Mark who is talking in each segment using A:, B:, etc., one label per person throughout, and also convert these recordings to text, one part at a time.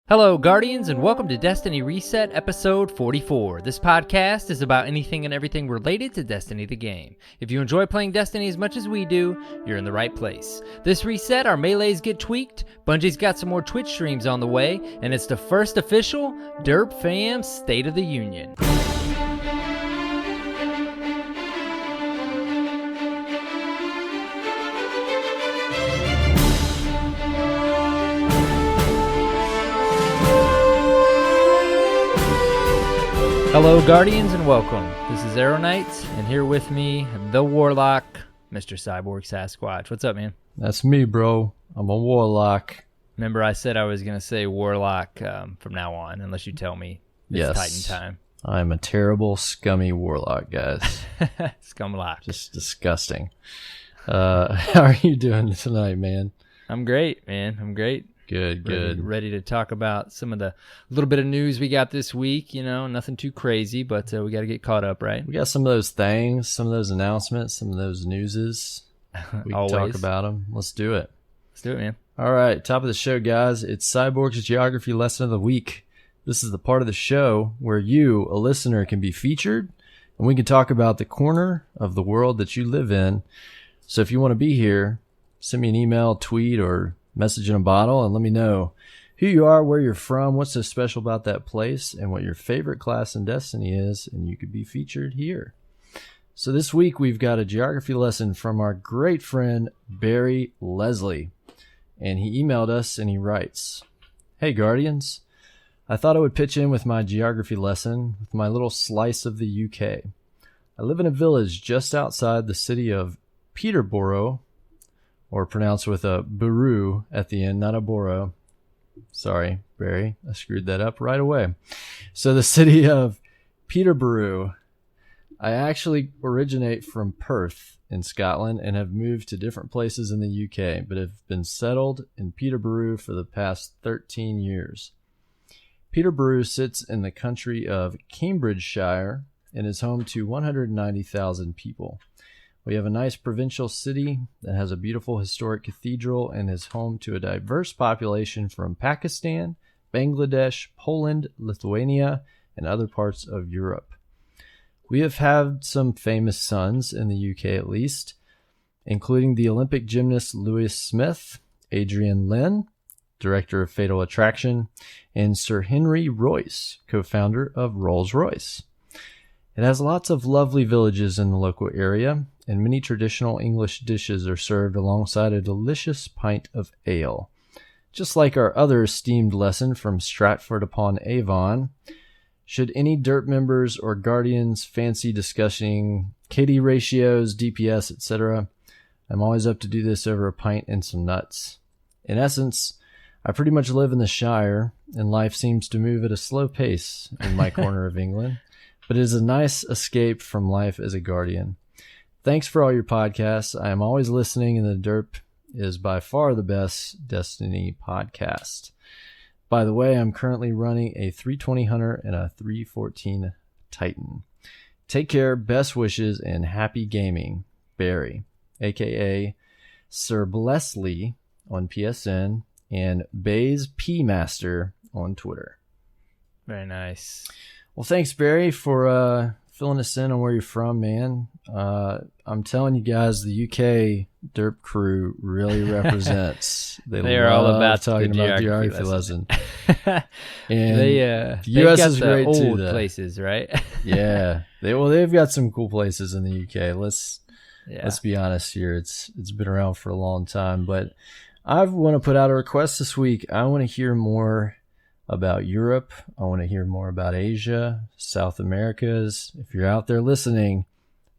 A: Hello, Guardians, and welcome to Destiny Reset, episode 44. This podcast is about anything and everything related to Destiny the game. If you enjoy playing Destiny as much as we do, you're in the right place. This reset, our melees get tweaked, Bungie's got some more Twitch streams on the way, and it's the first official Derp Fam State of the Union. Hello, Guardians, and welcome. This is Arrow Knight, and here with me, the Warlock, Mr. Cyborg Sasquatch. What's up, man?
B: That's me, bro. I'm a Warlock.
A: Remember, I said I was going to say Warlock from now on, unless you tell me it's
B: Yes.
A: Titan time.
B: I'm a terrible, scummy Warlock, guys.
A: Scumlock.
B: Just disgusting. How are you doing tonight, man?
A: I'm great, man. I'm great.
B: Good.
A: Ready to talk about some of the little bit of news we got this week. You know, nothing too crazy, but we got to get caught up, right?
B: We got some of those things, some of those announcements, some of those newses. We can talk about them. Let's do it.
A: Let's do it, man.
B: All right, top of the show, guys. It's Cyborg's Geography Lesson of the Week. This is the part of the show where you, a listener, can be featured, and we can talk about the corner of the world that you live in. So if you want to be here, send me an email, tweet, or message in a bottle and let me know who you are, where you're from, what's so special about that place, and what your favorite class in Destiny is, and you could be featured here. So this week we've got a geography lesson from our great friend Barry Leslie, and he emailed us and he writes, "Hey Guardians, I thought I would pitch in with my geography lesson with my little slice of the UK. I live in a village just outside the city of Peterborough, or pronounced with a buru at the end, not a boro. Sorry, Barry, I screwed that up right away. So the city of Peterborough. I actually originate from Perth in Scotland and have moved to different places in the UK, but have been settled in Peterborough for the past 13 years. Peterborough sits in the country of Cambridgeshire and is home to 190,000 people. We have a nice provincial city that has a beautiful historic cathedral and is home to a diverse population from Pakistan, Bangladesh, Poland, Lithuania, and other parts of Europe. We have had some famous sons in the UK at least, including the Olympic gymnast Lewis Smith, Adrian Lynn, director of Fatal Attraction, and Sir Henry Royce, co-founder of Rolls-Royce. It has lots of lovely villages in the local area, and many traditional English dishes are served alongside a delicious pint of ale. Just like our other esteemed lesson from Stratford-upon-Avon, should any Derp members or Guardians fancy discussing KD ratios, DPS, etc., I'm always up to do this over a pint and some nuts. In essence, I pretty much live in the Shire, and life seems to move at a slow pace in my corner of England, but it is a nice escape from life as a Guardian. Thanks for all your podcasts. I am always listening, and the Derp is by far the best Destiny podcast. By the way, I'm currently running a 320 Hunter and a 314 Titan. Take care, best wishes, and happy gaming. Barry, a.k.a. Sir Blessley on PSN, and Bays P Master on Twitter."
A: Very nice.
B: Well, thanks, Barry, for filling us in on where you're from, man. I'm telling you guys, the UK Derp crew really represents. They
A: are all about
B: talking
A: the
B: about
A: geography
B: geography lesson.
A: And
B: the US
A: got
B: is
A: the
B: great
A: old
B: too, though.
A: places, right?
B: Yeah, they've got some cool places in the UK. Let's be honest here. It's been around for a long time, but I want to put out a request this week. I want to hear more about Europe. I want to hear more about Asia, South Americas. If you're out there listening,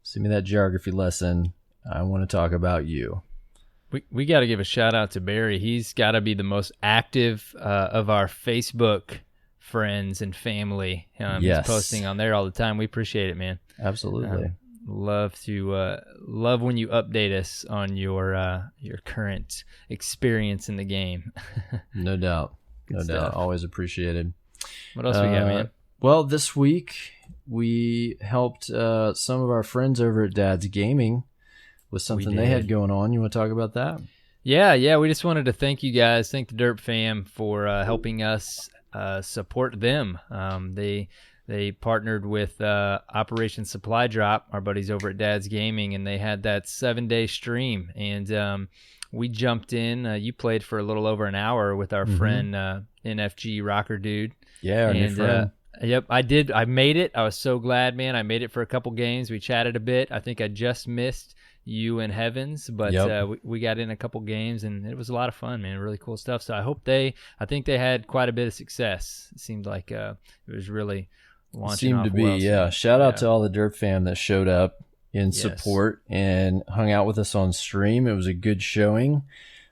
B: send me that geography lesson. I want to talk about you.
A: We got to give a shout out to Barry. He's got to be the most active of our Facebook friends and family.
B: Yes.
A: He's posting on there all the time. We appreciate it, man.
B: Absolutely.
A: Love when you update us on your current experience in the game.
B: No doubt. No doubt. Always appreciated.
A: What else we got, man?
B: Well, this week we helped some of our friends over at Dad's Gaming with something they had going on. You want to talk about that?
A: Yeah. We just wanted to thank you guys, thank the Derp fam for helping us support them. They partnered with Operation Supply Drop, our buddies over at Dad's Gaming, and they had that 7-day stream. And we jumped in. You played for a little over an hour with our friend NFG Rocker Dude.
B: Yeah, our new friend.
A: Yep, I did. I made it. I was so glad, man. I made it for a couple games. We chatted a bit. I think I just missed you and Heavens, but we got in a couple games, and it was a lot of fun, man. Really cool stuff. So I think they had quite a bit of success. It seemed like it was really launching off well.
B: Yeah. Shout out to all the Derp fam that showed up in support and hung out with us on stream. It was a good showing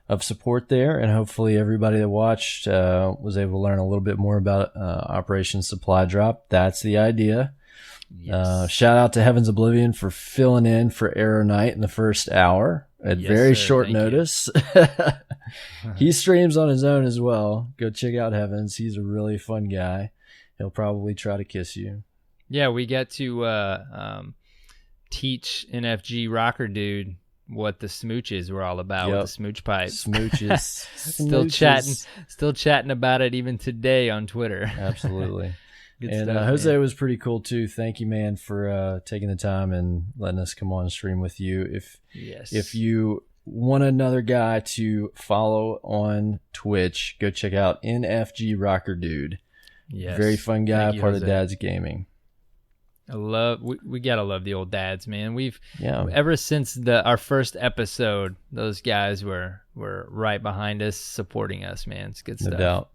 B: of support there, and hopefully everybody that watched was able to learn a little bit more about Operation Supply Drop. That's the idea. Yes. Shout out to Heaven's Oblivion for filling in for Arrow Knight in the first hour at very short notice. He streams on his own as well. Go check out Heavens. He's a really fun guy. He'll probably try to kiss you.
A: Yeah, we get to teach NFG Rocker Dude what the smooches were all about with the smooch pipe.
B: Smooches.
A: Still chatting about it even today on Twitter.
B: Absolutely. And stuff, Jose was pretty cool too. Thank you, man, for taking the time and letting us come on stream with you. If you want another guy to follow on Twitch, go check out NFG Rocker Dude. Yes. Very fun guy, part of Dad's Gaming.
A: We gotta love the old dads, man. Ever since our first episode, those guys were right behind us, supporting us, man. It's good stuff.
B: No doubt.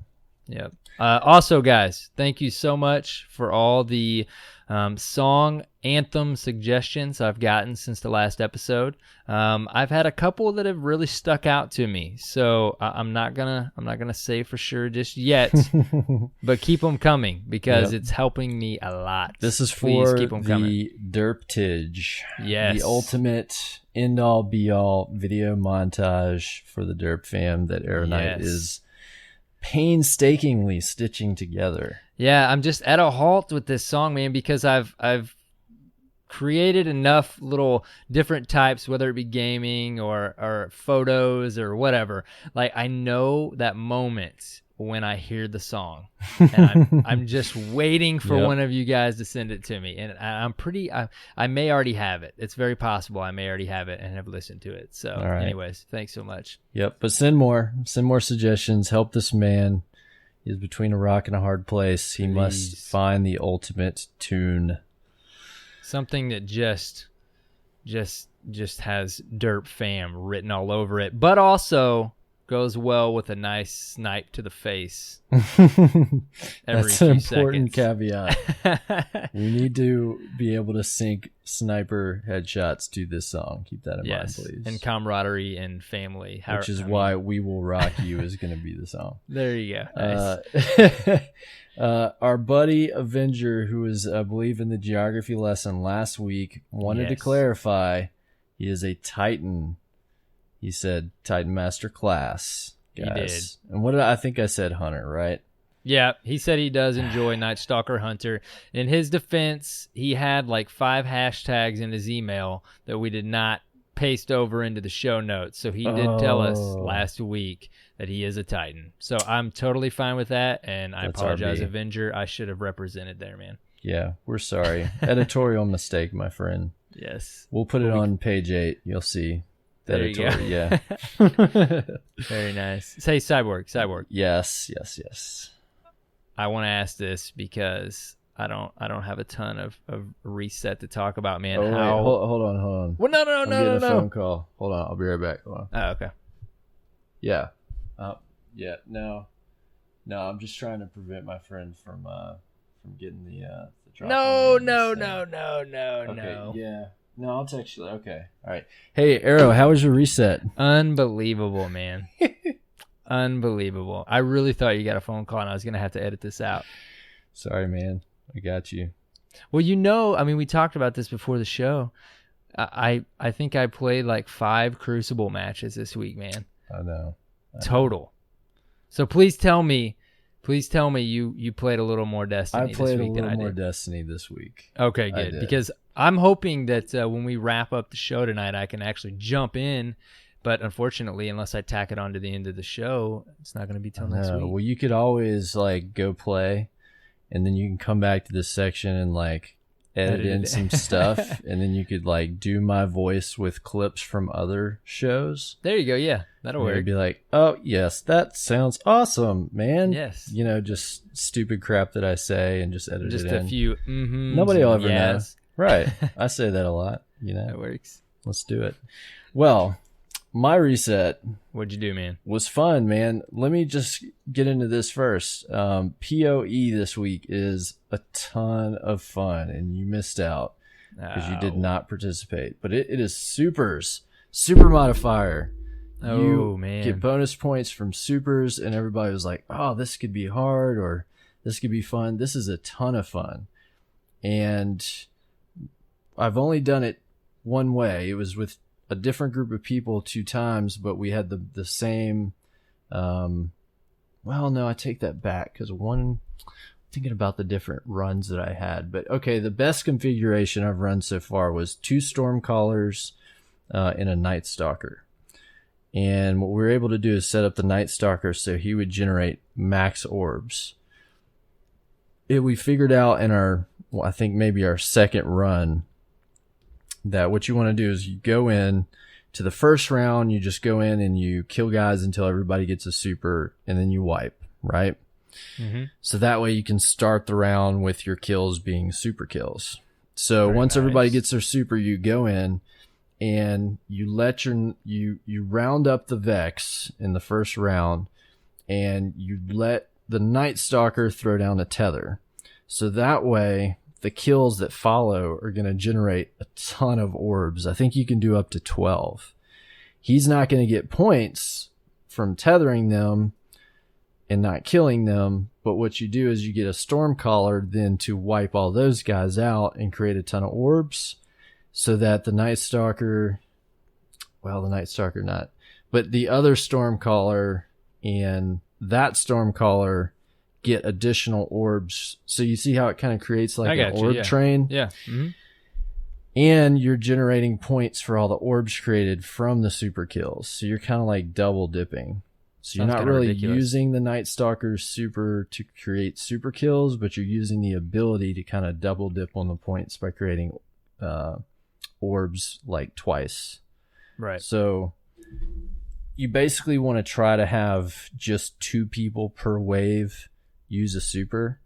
A: Yep. Also, guys, thank you so much for all the song anthem suggestions I've gotten since the last episode. I've had a couple that have really stuck out to me, so I'm not gonna say for sure just yet, but keep them coming because it's helping me a lot.
B: This is for the Derptage, the ultimate end-all be-all video montage for the Derp fam that Arrow Knight is painstakingly stitching together.
A: Yeah, I'm just at a halt with this song, man, because I've created enough little different types, whether it be gaming or photos or whatever. Like, I know that moment when I hear the song, and I'm just waiting for one of you guys to send it to me. And I may already have it. It's very possible I may already have it and have listened to it. So anyways, thanks so much.
B: Yep. But send more suggestions. Help this man. He's between a rock and a hard place. He must find the ultimate tune.
A: Something that just has Derp fam written all over it, but also goes well with a nice snipe to the face.
B: That's an important caveat. We need to be able to sync sniper headshots to this song. Keep that in mind, please.
A: And camaraderie and family.
B: Which is why We Will Rock You is going to be the song.
A: There you go. Nice.
B: Our buddy Avenger, who was, I believe, in the geography lesson last week, wanted to clarify he is a Titan. He said Titan Master class, guys. He did. And what did I think I said? Hunter, right?
A: Yeah, he said he does enjoy Night Stalker Hunter. In his defense, he had like 5 hashtags in his email that we did not paste over into the show notes. So he did tell us last week that he is a Titan. So I'm totally fine with that, and I apologize, Avenger. I should have represented there, man.
B: Yeah, we're sorry. Editorial mistake, my friend.
A: Yes.
B: We'll put it on page 8. You'll see.
A: There you go.
B: Yeah.
A: Very nice. Say Cyborg.
B: Yes.
A: I want to ask this because I don't have a ton of reset to talk about, man.
B: Wait, hold on.
A: Well, no.
B: I'm getting a phone call. Hold on, I'll be right back. Hold on.
A: Oh, okay.
B: Yeah. No, I'm just trying to prevent my friend from getting the drop.
A: No.
B: Okay, yeah. No, I'll text you. Okay. All right. Hey, Arrow, how was your reset?
A: Unbelievable, man. Unbelievable. I really thought you got a phone call and I was going to have to edit this out.
B: Sorry, man. I got you.
A: Well, we talked about this before the show. I think I played like 5 Crucible matches this week, man.
B: I know.
A: Total. So please tell me you played a little more Destiny this week than I did.
B: I played a little more Destiny this week.
A: Okay, good. Because I'm hoping that when we wrap up the show tonight, I can actually jump in, But unfortunately, unless I tack it on to the end of the show, it's not going to be till next week.
B: Well, you could always like go play, and then you can come back to this section and like edit in some stuff, and then you could like do my voice with clips from other shows.
A: There you go. Yeah, that'll work.
B: You'd be like, oh yes, that sounds awesome, man.
A: Yes.
B: Just stupid crap that I say and just edit
A: Just
B: it in.
A: a few
B: Nobody will ever know. Right. I say that a lot,
A: That works.
B: Let's do it. Well, my reset.
A: What'd you do, man?
B: Was fun, man. Let me just get into this first. PoE this week is a ton of fun, and you missed out because you did not participate. But it is super modifier. You get bonus points from supers, and everybody was like, oh, this could be hard or this could be fun. This is a ton of fun. And I've only done it one way. It was with a different group of people 2 times, but we had the same. Well, no, I take that back because thinking about the different runs that I had. But okay, the best configuration I've run so far was 2 Stormcallers and a Night Stalker. And what we were able to do is set up the Night Stalker so he would generate max orbs. We figured out in I think maybe our second run, that what you want to do is you go in to the first round, you just go in and you kill guys until everybody gets a super, and then you wipe, right?
A: Mm-hmm.
B: So that way you can start the round with your kills being super kills. So once everybody gets their super, you go in and you let you round up the Vex in the first round, and you let the Night Stalker throw down a tether. So that way the kills that follow are going to generate a ton of orbs. I think you can do up to 12. He's not going to get points from tethering them and not killing them, but what you do is you get a Stormcaller then to wipe all those guys out and create a ton of orbs, so that the Night Stalker not, but the other Stormcaller and that Stormcaller get additional orbs. So you see how it kind of creates like an orb train?
A: Yeah. Mm-hmm.
B: And you're generating points for all the orbs created from the super kills. So you're kind of like double dipping. So you're not really using the Night Stalker's super to create super kills, but you're using the ability to kind of double dip on the points by creating orbs like twice.
A: Right.
B: So you basically want to try to have just 2 people per wave use a super,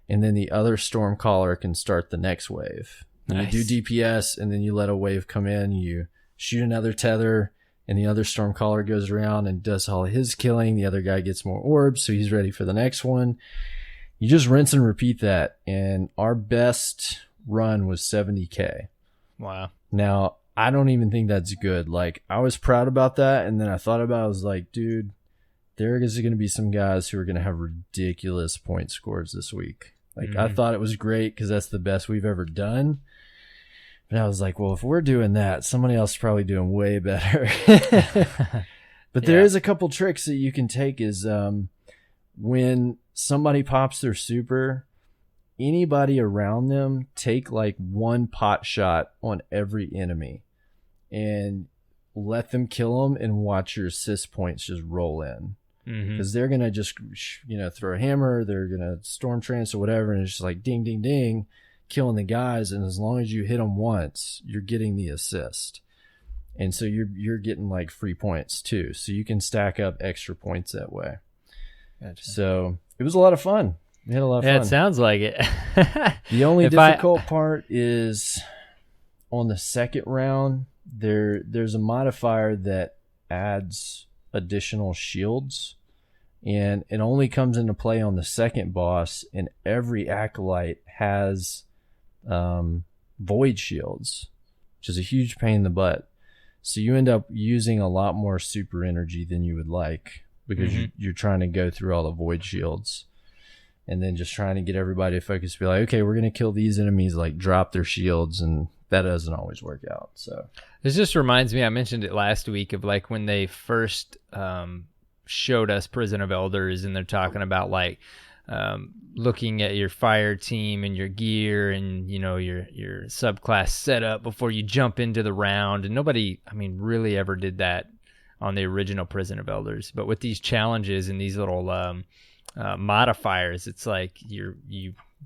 B: and then the other Stormcaller can start the next wave. Nice. You do DPS, and then you let a wave come in, you shoot another tether, and the other Stormcaller goes around and does all his killing. The other guy gets more orbs, so he's ready for the next one. You just rinse and repeat that, and our best run was 70k.
A: Wow.
B: Now, I don't even think that's good. Like, I was proud about that, and then I thought about it, I was like, dude, there is going to be some guys who are going to have ridiculous point scores this week. Like, I thought it was great because that's the best we've ever done. And I was like, well, if we're doing that, somebody else is probably doing way better. But there is a couple tricks that you can take is when somebody pops their super, anybody around them take like 1 pot shot on every enemy and let them kill them and watch your assist points just roll in. Because they're going to just, throw a hammer, they're going to storm trance or whatever, and it's just like ding, ding, ding, killing the guys. And as long as you hit them once, you're getting the assist. And so you're getting like free points too. So you can stack up extra points that way. Gotcha. So it was a lot of fun. We had a lot of fun.
A: Yeah, it sounds like it.
B: The only difficult part is on the second round, there's a modifier that adds additional shields, and it only comes into play on the second boss, and every acolyte has void shields, which is a huge pain in the butt. So you end up using a lot more super energy than you would like because you're trying to go through all the void shields and then just trying to get everybody to focus, be like, okay, we're going to kill these enemies, like drop their shields, and that doesn't always work out. So
A: this just reminds me, I mentioned it last week, of like when they first showed us Prison of Elders, and they're talking about like looking at your fire team and your gear and your subclass setup before you jump into the round, and nobody really ever did that on the original Prison of Elders. But with these challenges and these little modifiers, it's like you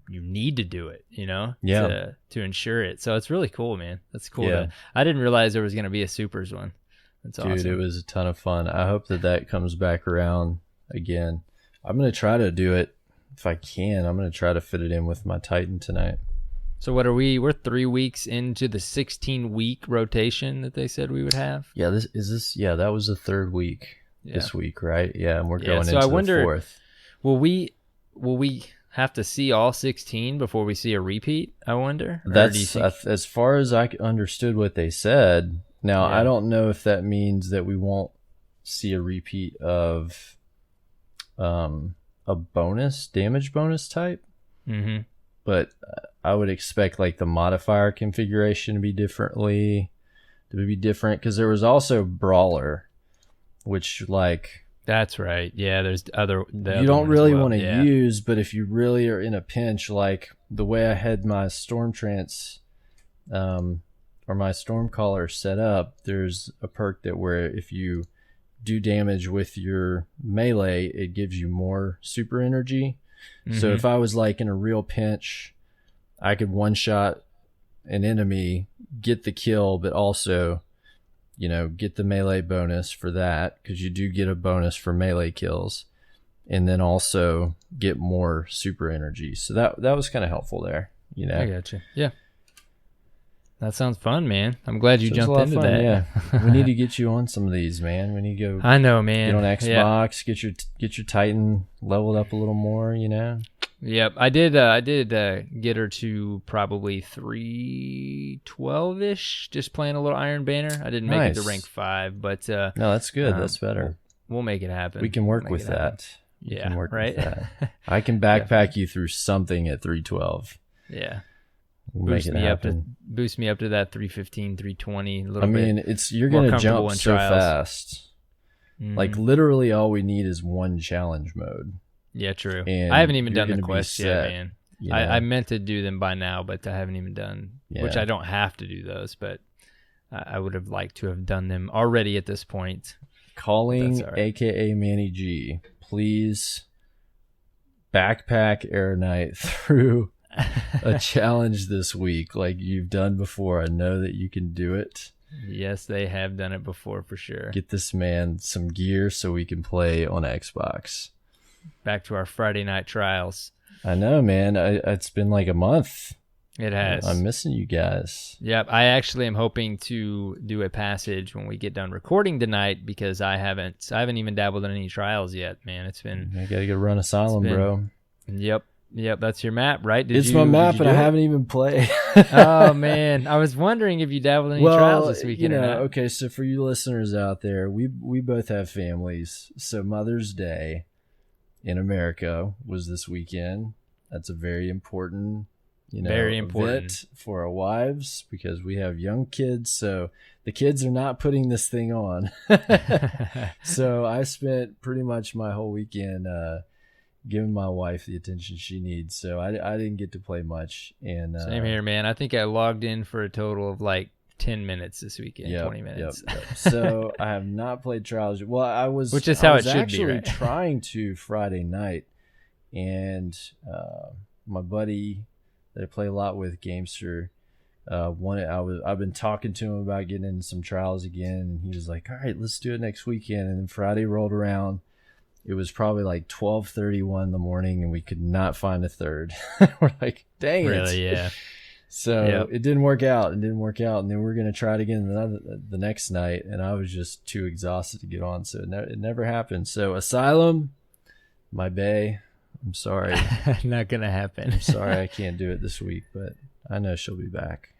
A: need to do it, to ensure it. So it's really cool, man. That's cool.
B: Yeah.
A: I didn't realize there was going to be a supers one. That's
B: Dude,
A: awesome.
B: it was a ton of fun. I hope that comes back around again. I'm going to try to do it if I can. I'm going to try to fit it in with my Titan tonight.
A: So what are we? We're 3 weeks into the 16-week rotation that they said we would have.
B: Yeah, that was the third week this week, right? Yeah, and we're going
A: so
B: into
A: I wonder,
B: the fourth.
A: Will we have to see all 16 before we see a repeat, I wonder?
B: That's as far as I understood what they said. Now,
A: Yeah.
B: I don't know if that means that we won't see a repeat of a damage bonus type.
A: Mm-hmm.
B: But I would expect like the modifier configuration to be different because there was also Brawler, which like
A: That's right. Yeah, there's
B: you don't really want to use, but if you really are in a pinch, like the way I had my Stormtrance or my Stormcaller set up, there's a perk that where if you do damage with your melee, it gives you more super energy.
A: Mm-hmm.
B: So if I was like in a real pinch, I could one-shot an enemy, get the kill, but also, get the melee bonus for that, because you do get a bonus for melee kills, and then also get more super energy. So that was kind of helpful there.
A: I gotcha. Yeah. That sounds fun, man. I'm glad you jumped into
B: fun,
A: that.
B: Yeah. We need to get you on some of these, man. We need to go.
A: I know, man.
B: Get on Xbox, get your Titan leveled up a little more,
A: Yep, I did get her to probably 312-ish, just playing a little Iron Banner. I didn't make it to rank 5, but
B: no, that's good. That's better.
A: We'll make it happen.
B: We can work with that.
A: Yeah, right.
B: With that. I can backpack you through something at 312.
A: Yeah.
B: We'll
A: boost me up to that 315, 320 a little bit.
B: You're going to jump so
A: trials.
B: Fast.
A: Mm-hmm.
B: Like literally all we need is one challenge mode.
A: Yeah, true.
B: And
A: I haven't even done the quests yet, man.
B: You know?
A: I meant to do them by now, but I haven't even done, which I don't have to do those, but I would have liked to have done them already at this point.
B: Calling, aka Manny G, please backpack Air Knight through a challenge this week like you've done before. I know that you can do it.
A: Yes, they have done it before for sure.
B: Get this man some gear so we can play on Xbox.
A: Back to our Friday night trials.
B: I know, man. It's been like a month.
A: It has.
B: I'm missing you guys.
A: Yep. I actually am hoping to do a passage when we get done recording tonight, because I haven't even dabbled in any trials yet, man. It's been.
B: I gotta go run Asylum, bro.
A: Yep. That's your map, right?
B: It's my map, and I haven't even played.
A: Oh man, I was wondering if you dabbled in any trials this weekend or not.
B: Okay, so for you listeners out there, we both have families. So Mother's Day in America was this weekend. That's a very important,
A: very important
B: event for our wives, because we have young kids. So the kids are not putting this thing on. So I spent pretty much my whole weekend giving my wife the attention she needs. So I didn't get to play much. And
A: same here, man. I think I logged in for a total of like 10 minutes this weekend, 20 minutes.
B: Yep. So I have not played Trials. Well,
A: which is how it should
B: actually
A: be, right?
B: trying to Friday night, and my buddy that I play a lot with, Gamester, I've been talking to him about getting into some Trials again, and he was like, all right, let's do it next weekend. And then Friday rolled around. It was probably like 12:31 in the morning, and we could not find a third. We're like, dang it.
A: Really, yeah.
B: So It didn't work out. And then we were going to try it again the next night, and I was just too exhausted to get on. So it never happened. So Asylum, my bae, I'm sorry.
A: Not going to happen.
B: I'm sorry I can't do it this week, but I know she'll be back.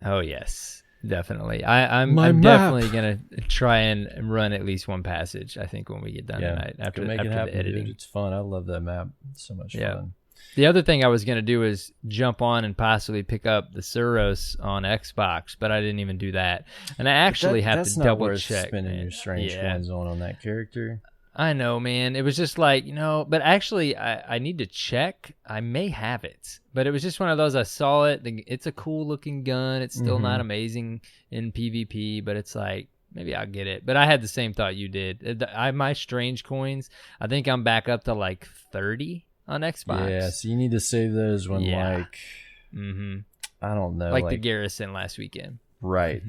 A: Oh, yes. Definitely. I'm definitely going to try and run at least one passage, I think, when we get done tonight after the editing.
B: Dude. It's fun. I love that map. It's so much fun.
A: The other thing I was going to do is jump on and possibly pick up the Suros on Xbox, but I didn't even do that. And I actually have to double check.
B: Spending your strange ones on that character.
A: I know, man. It was just like, but actually I need to check. I may have it, but it was just one of those. I saw it. It's a cool looking gun. It's still not amazing in PvP, but it's like, Maybe I'll get it. But I had the same thought you did. My strange coins, I think I'm back up to like 30 on Xbox.
B: Yeah, so you need to save those when
A: Mm-hmm.
B: I don't know.
A: Like the Garrison last weekend.
B: Right.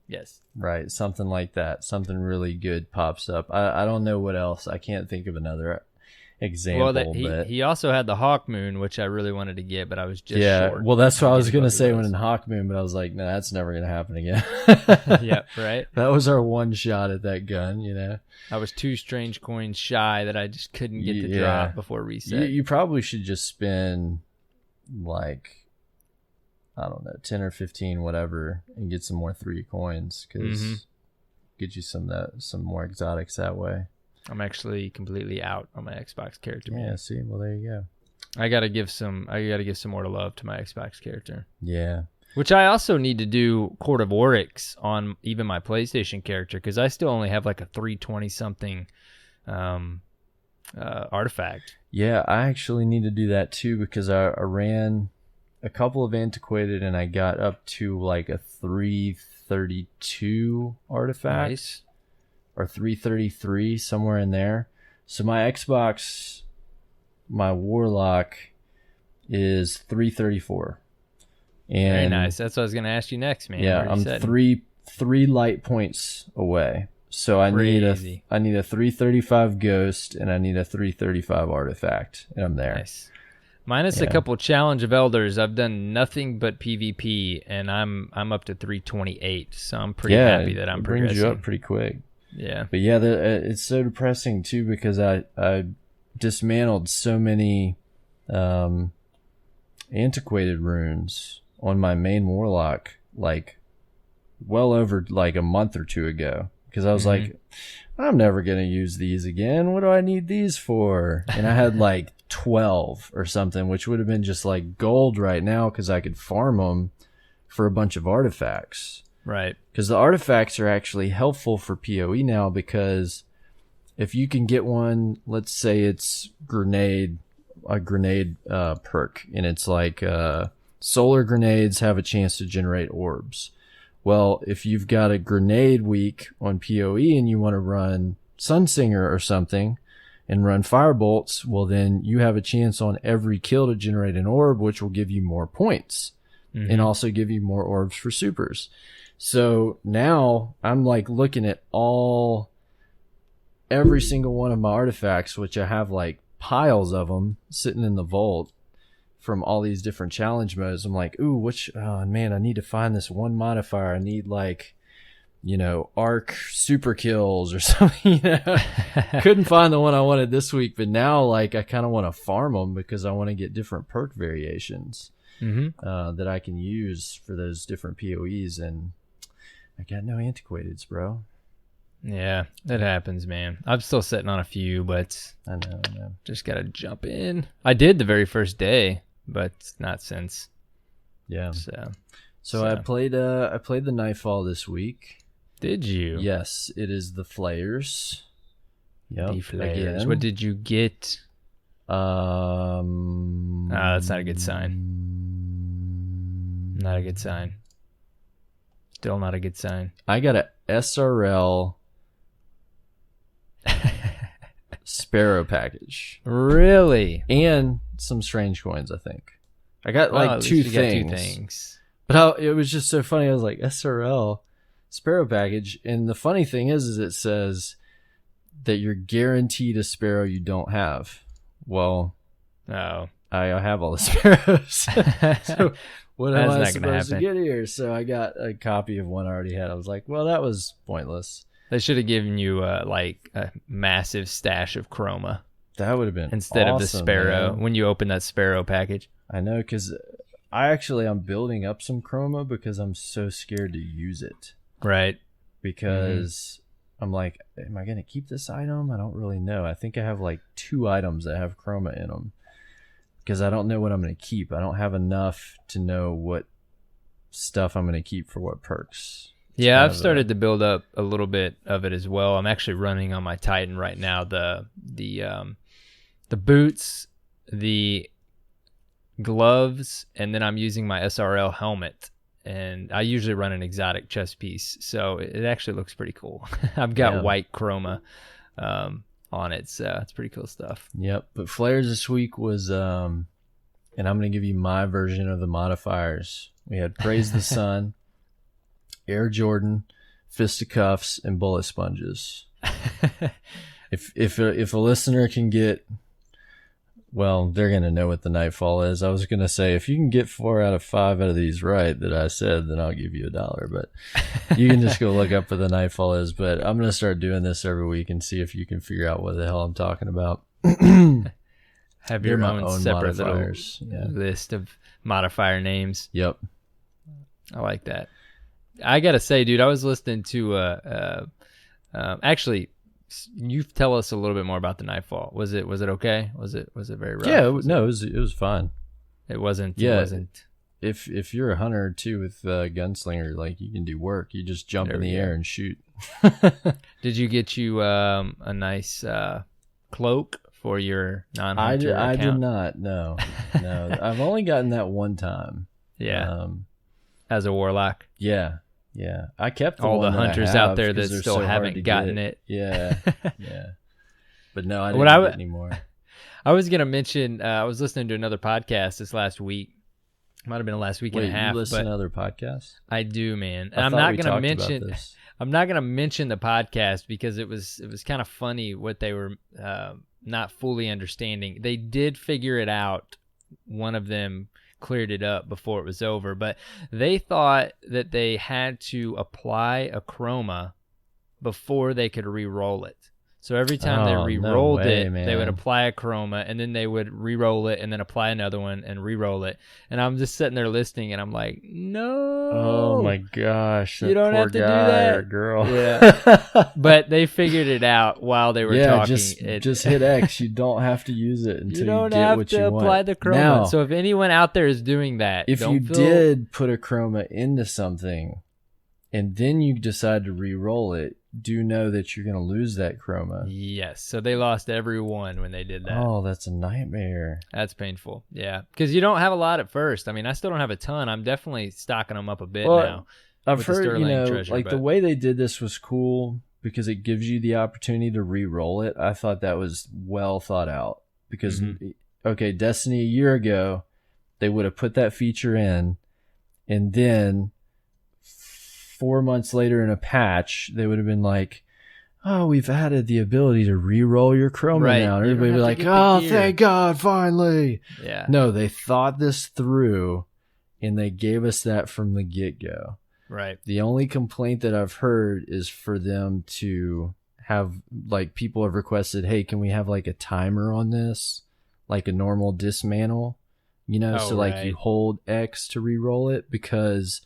A: Yes.
B: Right. Something like that. Something really good pops up. I don't know what else. I can't think of another example.
A: Well, he also had the Hawk Moon, which I really wanted to get, but I was just short.
B: Well, that's what I was going to say when in Hawk Moon, but I was like, no, that's never going to happen again.
A: Yeah, right?
B: That was our one shot at that gun, you know?
A: I was 2 strange coins shy that I just couldn't get the drop before reset.
B: You probably should just spend like, I don't know, 10 or 15, whatever, and get some more 3 coins because get you some more exotics that way.
A: I'm actually completely out on my Xbox character.
B: Yeah, see, well there you go.
A: I gotta give some more love to my Xbox character.
B: Yeah.
A: Which I also need to do Court of Oryx on even my PlayStation character because I still only have like a 320 something artifact.
B: Yeah, I actually need to do that too because I ran a couple of antiquated and I got up to like a 332 artifact.
A: Nice.
B: Or 333, somewhere in there. So my Xbox, my Warlock is 334. And
A: very nice. That's what I was gonna ask you next, man.
B: Yeah, I'm three light points away. So I need a 335 ghost and I need a 335 artifact, and I'm there.
A: Nice. Minus a couple Challenge of Elders, I've done nothing but PvP, and I'm up to 328. So I'm pretty happy that I'm progressing.
B: Brings you up pretty quick.
A: Yeah.
B: But yeah, it's so depressing too because I dismantled so many antiquated runes on my main Warlock like well over like a month or 2 ago because I was like, I'm never going to use these again. What do I need these for? And I had like 12 or something, which would have been just like gold right now because I could farm them for a bunch of artifacts.
A: Right.
B: Because the artifacts are actually helpful for PoE now because if you can get one, let's say it's a grenade perk, and it's like solar grenades have a chance to generate orbs. Well, if you've got a grenade week on PoE and you want to run Sunsinger or something and run Firebolts, well then you have a chance on every kill to generate an orb, which will give you more points and also give you more orbs for supers. So now I'm like looking at every single one of my artifacts, which I have like piles of them sitting in the vault from all these different challenge modes. I'm like, ooh, oh man, I need to find this one modifier. I need like, arc super kills or something, Couldn't find the one I wanted this week, but now like I kind of want to farm them because I want to get different perk variations that I can use for those different PoEs, and I got no antiquateds, bro.
A: Yeah, that happens, man. I'm still sitting on a few, but
B: I know.
A: Just gotta jump in. I did the very first day, but not since.
B: Yeah. So I played the Nightfall this week.
A: Did you?
B: Yes, it is the Flayers. Yep.
A: The Flayers. What did you get? That's not a good sign. Not a good sign. Still not a good sign.
B: I got a SRL Sparrow package.
A: Really?
B: And some strange coins, I think. I got like two things. But it was just so funny. I was like, SRL Sparrow package. And the funny thing is it says that you're guaranteed a Sparrow you don't have. Well, I have all the Sparrows. So what am I supposed to get here? So I got a copy of one I already had. I was like, well, that was pointless.
A: They should have given you like a massive stash of chroma.
B: That would have been
A: instead
B: awesome,
A: of the Sparrow,
B: man.
A: when you open that Sparrow package.
B: I know, because I'm building up some chroma because I'm so scared to use it.
A: Right.
B: Because I'm like, am I going to keep this item? I don't really know. I think I have like 2 items that have chroma in them. Because I don't know what I'm going to keep. I don't have enough to know what stuff I'm going to keep for what perks.
A: Yeah, I've started to build up a little bit of it as well. I'm actually running on my Titan right now the boots, the gloves, and then I'm using my SRL helmet. and I usually run an exotic chest piece, so it actually looks pretty cool. I've got
B: Yeah.
A: white chroma on it, so it's pretty cool stuff.
B: Yep. But flares this week was, and I'm going to give you my version of the modifiers. We had Praise the Sun, Air Jordan, Fisticuffs, and Bullet Sponges. If a listener can get, well, they're going to know what the Nightfall is. I was going to say, if you can get 4 out of 5 out of these right that I said, then I'll give you $1. But you can just go look up what the Nightfall is. But I'm going to start doing this every week and see if you can figure out what the hell I'm talking about.
A: Have your
B: my
A: own separate
B: modifiers.
A: little list of modifier names.
B: Yep.
A: I like that. I gotta say, dude, I was listening to actually, you tell us a little bit more about the Nightfall. Was it okay? Was it very rough?
B: Yeah. No, it was fine.
A: It wasn't.
B: Yeah.
A: It wasn't.
B: If you're a hunter too with gunslinger, like you can do work. You just jump in the air and shoot.
A: Did you get you a nice cloak for your non-hunter account?
B: I did not. No. I've only gotten that one time.
A: Yeah. As a warlock.
B: Yeah. I kept
A: all the hunters out there that
B: they're
A: still
B: so hard
A: haven't
B: to
A: gotten
B: get.
A: it.
B: Yeah. But no, I didn't get it anymore.
A: I was gonna mention. I was listening to another podcast this last week. Might have been the last week and a half.
B: You listen
A: but
B: to other podcasts?
A: I do, man.
B: I'm not gonna mention.
A: I'm not gonna mention the podcast because it was kind of funny what they were not fully understanding. They did figure it out. One of them cleared it up before it was over, but they thought that they had to apply a chroma before they could re-roll it. So every time they re-rolled it, they would apply a chroma, and then they would re-roll it, and then apply another one and re-roll it. And I'm just sitting there listening, and I'm like, no.
B: Oh my gosh.
A: You don't have to do that.
B: Or girl.
A: Yeah. But they figured it out while they were talking.
B: Just hit X. You don't have to use it until you get what you want.
A: You don't have to apply the chroma. Now, so if anyone out there is doing that,
B: if you did put a chroma into something and then you decide to re-roll it, do know that you're going to lose that chroma.
A: Yes. So they lost every one when they did that.
B: Oh, that's a nightmare.
A: That's painful. Yeah. Because you don't have a lot at first. I mean, I still don't have a ton. I'm definitely stocking them up a bit now.
B: I've heard, the way they did this was cool because it gives you the opportunity to re-roll it. I thought that was well thought out because, okay, Destiny a year ago, they would have put that feature in, and then 4 months later in a patch, they would have been like, oh, we've added the ability to re-roll your chroma now. And everybody would be like, oh, thank God, finally.
A: Yeah.
B: No, they thought this through, and they gave us that from the get-go.
A: Right.
B: The only complaint that I've heard is for them to have, like, people have requested, hey, can we have, like, a timer on this? Like a normal dismantle? You know, like you hold X to re-roll it because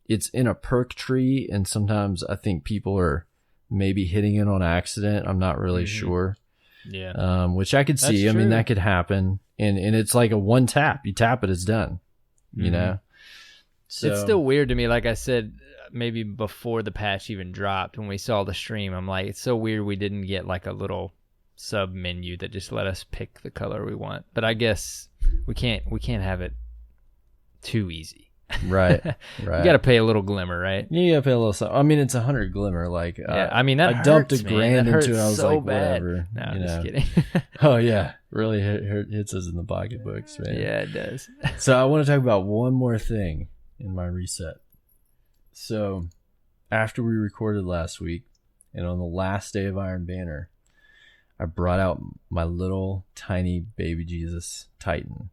B: it's in a perk tree, and sometimes I think people are maybe hitting it on accident. I'm not really sure.
A: Yeah.
B: Which I could see. I mean, that could happen. And it's like a one tap. You tap it, it's done. You know? So
A: it's still weird to me. Like I said, maybe before the patch even dropped, when we saw the stream, I'm like, it's so weird we didn't get like a little sub menu that just let us pick the color we want. But I guess we can't have it too easy.
B: Right.
A: You got to pay a little glimmer, right?
B: You got to pay a little something. I mean, it's 100 glimmer. Like,
A: I mean, that
B: I dumped
A: hurts,
B: $1,000 into it. I was
A: so
B: like,
A: bad.
B: whatever.
A: No, I'm just kidding.
B: Oh yeah, really hits us in the pocketbooks, man.
A: Yeah, it does.
B: So I want to talk about one more thing in my reset. So after we recorded last week, and on the last day of Iron Banner, I brought out my little tiny baby Jesus Titan.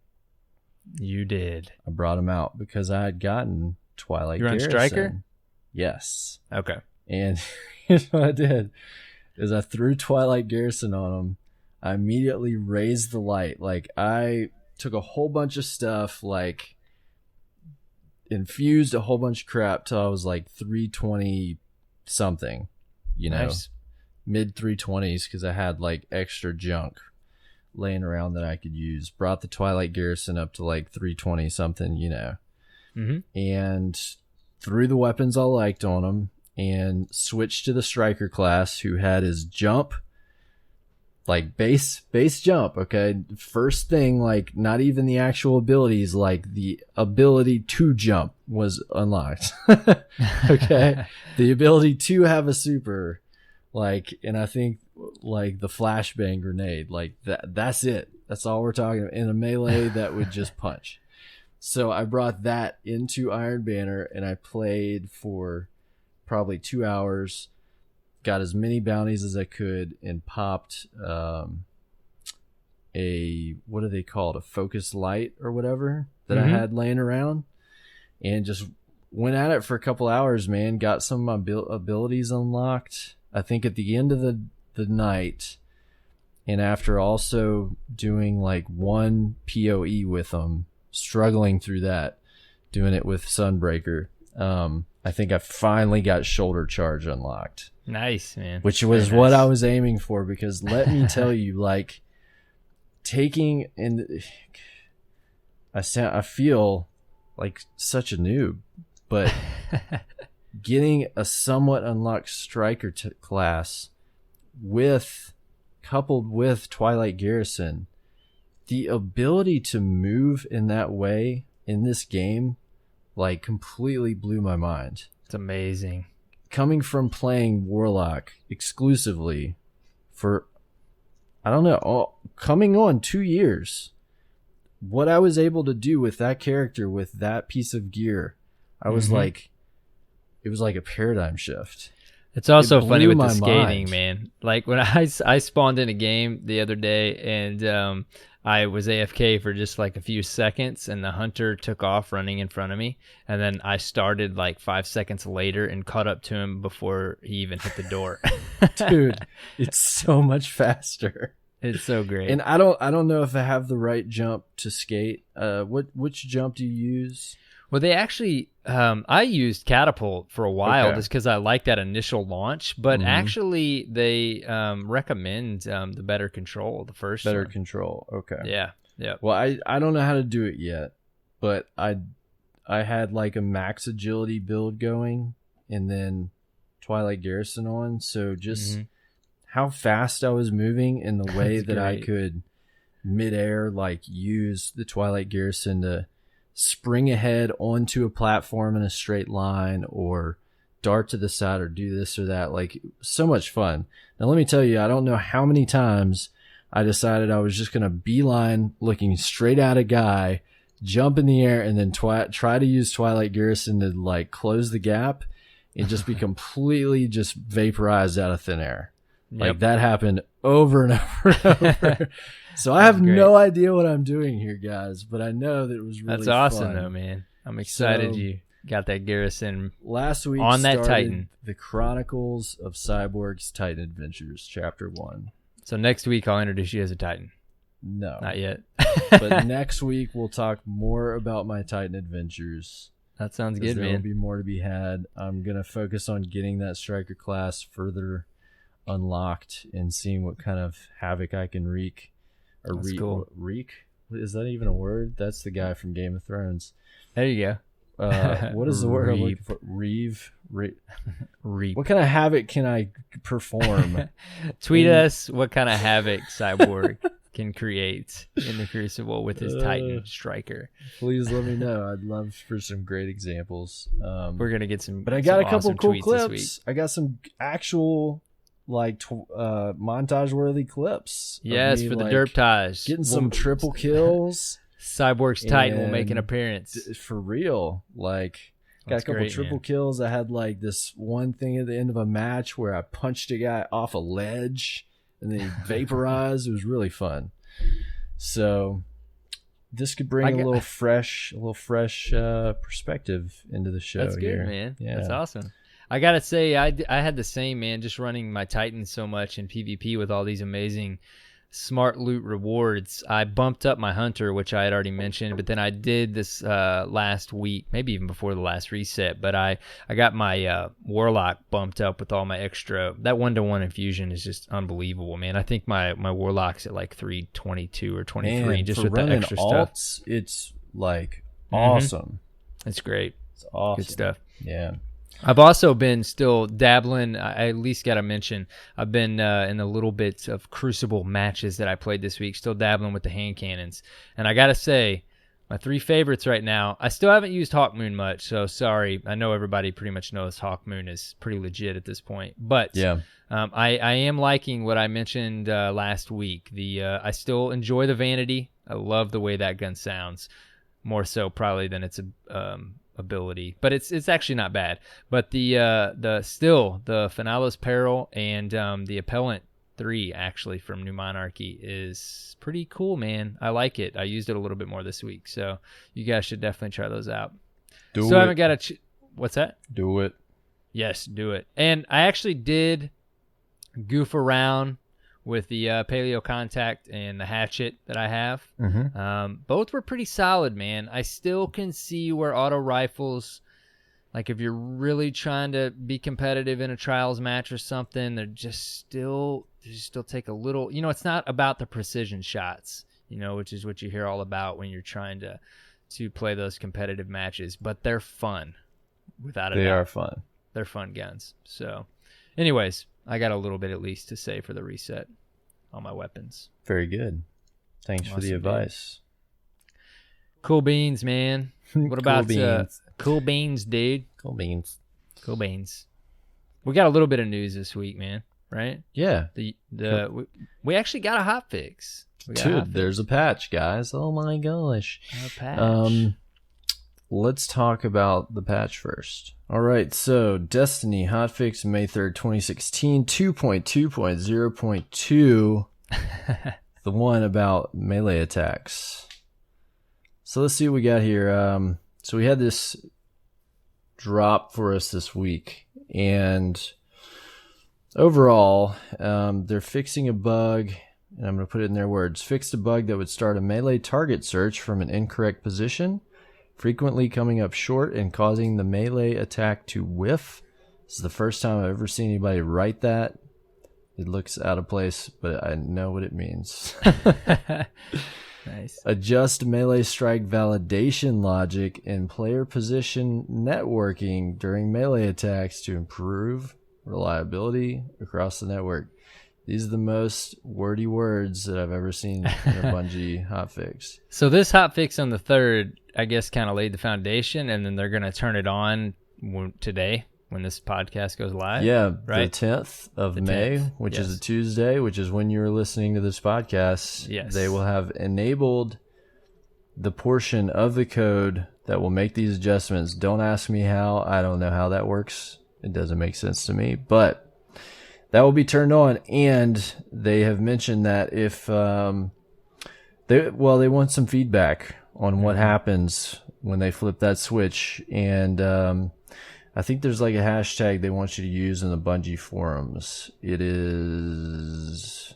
A: You did.
B: I brought him out because I had gotten Twilight Garrison.
A: You're on Striker?
B: Yes.
A: Okay.
B: And here's what I did is I threw Twilight Garrison on him. I immediately raised the light. Like, I took a whole bunch of stuff, like infused a whole bunch of crap till I was like 320 something, you know,
A: nice.
B: Mid 320s, because I had like extra junk laying around that I could use. Brought the Twilight Garrison up to like 320 something, you know, and threw the weapons I liked on him and switched to the Striker class, who had his jump like base jump. Okay. First thing, like not even the actual abilities, like the ability to jump was unlocked. Okay. The ability to have a super, like, and I think like the flashbang grenade, like that's it. That's all we're talking about in a melee that would just punch. So I brought that into Iron Banner and I played for probably 2 hours, got as many bounties as I could, and popped a, what do they call it? A focus light or whatever that I had laying around, and just went at it for a couple hours, man. Got some of my abilities unlocked, I think at the end of the night. And after also doing like one PoE with them, struggling through that, doing it with Sunbreaker, I think I finally got Shoulder Charge unlocked.
A: Nice, man.
B: Which was what I was aiming for, because let me tell you, like, taking in, I feel like such a noob, but getting a somewhat unlocked Striker class coupled with Twilight Garrison, the ability to move in that way in this game, like, completely blew my mind.
A: It's amazing.
B: Coming from playing Warlock exclusively for, I don't know, coming on 2 years, what I was able to do with that character, with that piece of gear, I was like, it was like a paradigm shift.
A: It's also funny with the skating,
B: mind.
A: man. Like when I spawned in a game the other day, and I was AFK for just like a few seconds, and the hunter took off running in front of me, and then I started like 5 seconds later and caught up to him before he even hit the door.
B: Dude, it's so much faster.
A: It's so great.
B: And I don't know if I have the right jump to skate. Which jump do you use?
A: Well, they actually, I used Catapult for a while just because I like that initial launch, but actually they recommend the Better Control, the first
B: Better
A: one.
B: Control, okay.
A: Yeah.
B: Well, I don't know how to do it yet, but I had like a max agility build going, and then Twilight Garrison on, so just how fast I was moving and the way that I could midair like use the Twilight Garrison to spring ahead onto a platform in a straight line, or dart to the side, or do this or that. Like, so much fun. Now let me tell you, I don't know how many times I decided I was just going to beeline looking straight at a guy, jump in the air, and then try to use Twilight Garrison to like close the gap and just be completely just vaporized out of thin air. Like that happened over and over and over. So I have no idea what I'm doing here, guys, but I know that it was really
A: That's awesome,
B: fun.
A: Though, man. I'm excited you got that Garrison
B: last week
A: on that
B: started
A: Titan.
B: The Chronicles of Cyborg's Titan Adventures, Chapter 1.
A: So next week I'll introduce you as a Titan.
B: No.
A: Not yet.
B: But next week we'll talk more about my Titan adventures.
A: That sounds good, man.
B: There will be more to be had. I'm going to focus on getting that Striker class further unlocked and seeing what kind of havoc I can wreak. Or
A: That's cool.
B: Wreak? Is that even a word? That's the guy from Game of Thrones.
A: There you go.
B: What is the word I'm looking for? Reeve?
A: Reap.
B: What kind of havoc can I perform?
A: Tweet us what kind of havoc Cyborg can create in the Crucible with his Titan Striker.
B: Please let me know. I'd love for some great examples.
A: We're gonna get some.
B: But I got a couple
A: awesome
B: cool
A: tweets
B: clips.
A: this week.
B: I got some actual like montage worthy clips.
A: Yes, for the Derptage.
B: Getting some triple kills.
A: Cyborg's Titan will make an appearance.
B: For real. Like, got a couple triple kills. I had like this one thing at the end of a match where I punched a guy off a ledge and then he vaporized. It was really fun. So this could bring a little fresh perspective into the show.
A: That's good,
B: here.
A: Man.
B: Yeah.
A: That's awesome. I gotta say, I had the same, man, just running my Titan so much in PvP with all these amazing smart loot rewards. I bumped up my Hunter, which I had already mentioned, but then I did this last week, maybe even before the last reset, but I got my Warlock bumped up with all my extra. That 1-to-1 infusion is just unbelievable, man. I think my Warlock's at like 322 or 23,
B: man,
A: just
B: for
A: with the extra
B: alts,
A: stuff.
B: It's like awesome.
A: It's great.
B: It's awesome.
A: Good stuff.
B: Yeah.
A: I've also been still dabbling. I at least got to mention, I've been in a little bit of Crucible matches that I played this week, still dabbling with the hand cannons. And I got to say, my 3 favorites right now, I still haven't used Hawkmoon much, so sorry. I know everybody pretty much knows Hawkmoon is pretty legit at this point. But
B: Yeah.
A: I am liking what I mentioned last week. I still enjoy the Vanity. I love the way that gun sounds, more so probably than its ability, but it's actually not bad. But the Finalos Peril and the Appellant 3 actually from New Monarchy is pretty cool, man. I like it. I used it a little bit more this week, so you guys should definitely try those out.
B: Do it.
A: Haven't got what's that?
B: Do it.
A: Yes, do it. And I actually did goof around with the Paleo Contact and the Hatchet that I have. Both were pretty solid, man. I still can see where auto rifles, like if you're really trying to be competitive in a trials match or something, they just still take a little, it's not about the precision shots, which is what you hear all about when you're trying to play those competitive matches, but they're fun without a doubt.
B: They are fun.
A: They're fun guns. So anyways, I got a little bit at least to say for the reset on my weapons.
B: Very good. Thanks for the advice.
A: Cool beans, man. What about
B: beans.
A: Cool beans, dude?
B: Cool beans.
A: Cool beans. We got a little bit of news this week, man. Right?
B: Yeah.
A: We actually got a hot fix.
B: Dude, there's a patch, guys. Oh my gosh.
A: A patch.
B: Let's talk about the patch first. All right, so Destiny hotfix May 3rd, 2016, 2.2.0.2, the one about melee attacks. So let's see what we got here. So we had this drop for us this week, and overall, they're fixing a bug, and I'm going to put it in their words, fixed a bug that would start a melee target search from an incorrect position, frequently coming up short and causing the melee attack to whiff. This is the first time I've ever seen anybody write that. It looks out of place, but I know what it means.
A: Nice.
B: Adjust melee strike validation logic and player position networking during melee attacks to improve reliability across the network. These are the most wordy words that I've ever seen in a Bungie hotfix.
A: So this hotfix on the 3rd, I guess, kind of laid the foundation, and then they're going to turn it on today when this podcast goes live.
B: Yeah,
A: right?
B: The 10th of May,
A: 10th,
B: which
A: yes.
B: is a Tuesday, which is when you're listening to this podcast.
A: Yes.
B: They will have enabled the portion of the code that will make these adjustments. Don't ask me how. I don't know how that works. It doesn't make sense to me, but that will be turned on, and they have mentioned that if they want some feedback on what happens when they flip that switch, and I think there's like a hashtag they want you to use in the Bungie forums. It is,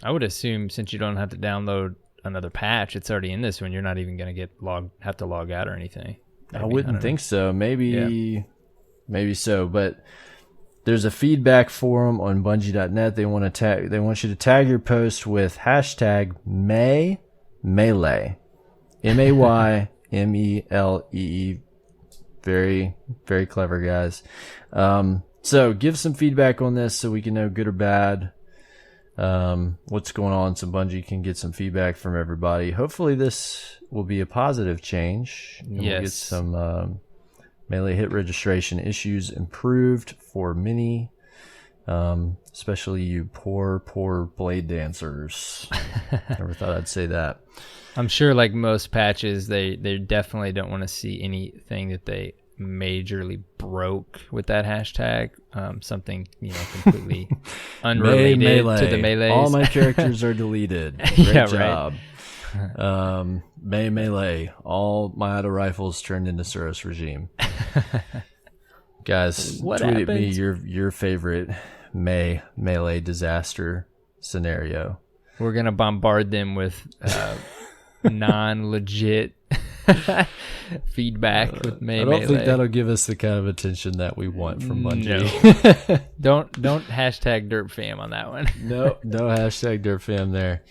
A: I would assume, since you don't have to download another patch, it's already in this one. You're not even going to have to log out or anything.
B: I wouldn't think so. Maybe so, but there's a feedback forum on Bungie.net. They want you to tag your post with hashtag melee, MAYMELEE. Very, very clever, guys. So give some feedback on this so we can know good or bad what's going on, so Bungie can get some feedback from everybody. Hopefully this will be a positive change. And
A: yes.
B: We'll get some melee hit registration issues improved for many, especially you poor blade dancers. Never thought I'd say that.
A: I'm sure, like most patches, they definitely don't want to see anything that they majorly broke with that hashtag. Something completely unrelated to the melees.
B: All my characters are deleted. Great job.
A: Right.
B: Melee. All my auto rifles turned into Suros regime. Guys,
A: What
B: tweet at me
A: happens?
B: your favorite melee disaster scenario.
A: We're gonna bombard them with non-legit feedback with
B: I don't think that'll give us the kind of attention that we want from Bungie.
A: No. Don't hashtag DerpFam on that one.
B: No hashtag DerpFam there.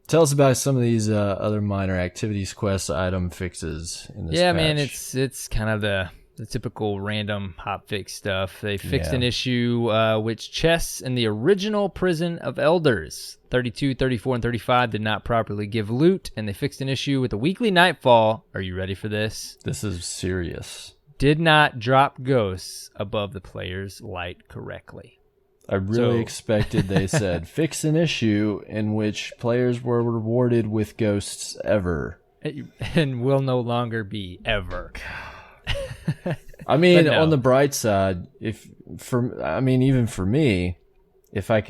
B: Tell us about some of these other minor activities quest item fixes in this patch.
A: Man, it's kind of the typical random hotfix stuff. They fixed
B: Yeah.
A: an issue which chests in the original Prison of Elders, 32, 34, and 35, did not properly give loot, and they fixed an issue with the weekly Nightfall. Are you ready for this?
B: This is serious.
A: Did not drop ghosts above the player's light correctly.
B: I really
A: So-
B: expected they said fix an issue in which players were rewarded with ghosts ever.
A: And will no longer be ever.
B: I mean,
A: But no.
B: on the bright side, even for me, if I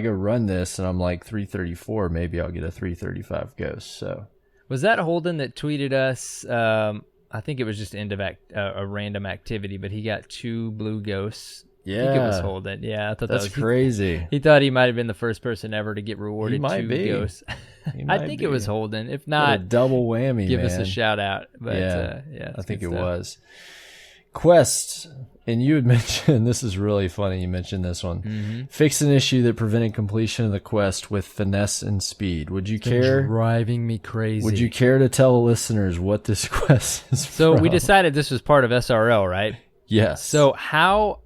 B: go run this and I'm like 334, maybe I'll get a 335 ghost. So
A: Was that Holden that tweeted us? I think it was just end of a random activity, but he got 2 blue ghosts. I think it was Holden. Yeah, I thought
B: that's
A: that was
B: crazy.
A: He thought he might have been the first person ever to get rewarded
B: might
A: 2
B: be.
A: ghosts.
B: He
A: I
B: might
A: think
B: be.
A: it was Holden. If
B: What a
A: not,
B: double whammy,
A: give
B: man.
A: us a shout out. But
B: Yeah,
A: it's
B: I think
A: good
B: it
A: stuff.
B: was. Quest, and you had mentioned, this is really funny, you mentioned this one.
A: Mm-hmm.
B: Fix an issue that prevented completion of the quest with finesse and speed. Would you
A: Been
B: care?
A: driving me crazy.
B: Would you care to tell the listeners what this quest is
A: So
B: from?
A: we decided this was part of SRL, right?
B: Yes.
A: So how,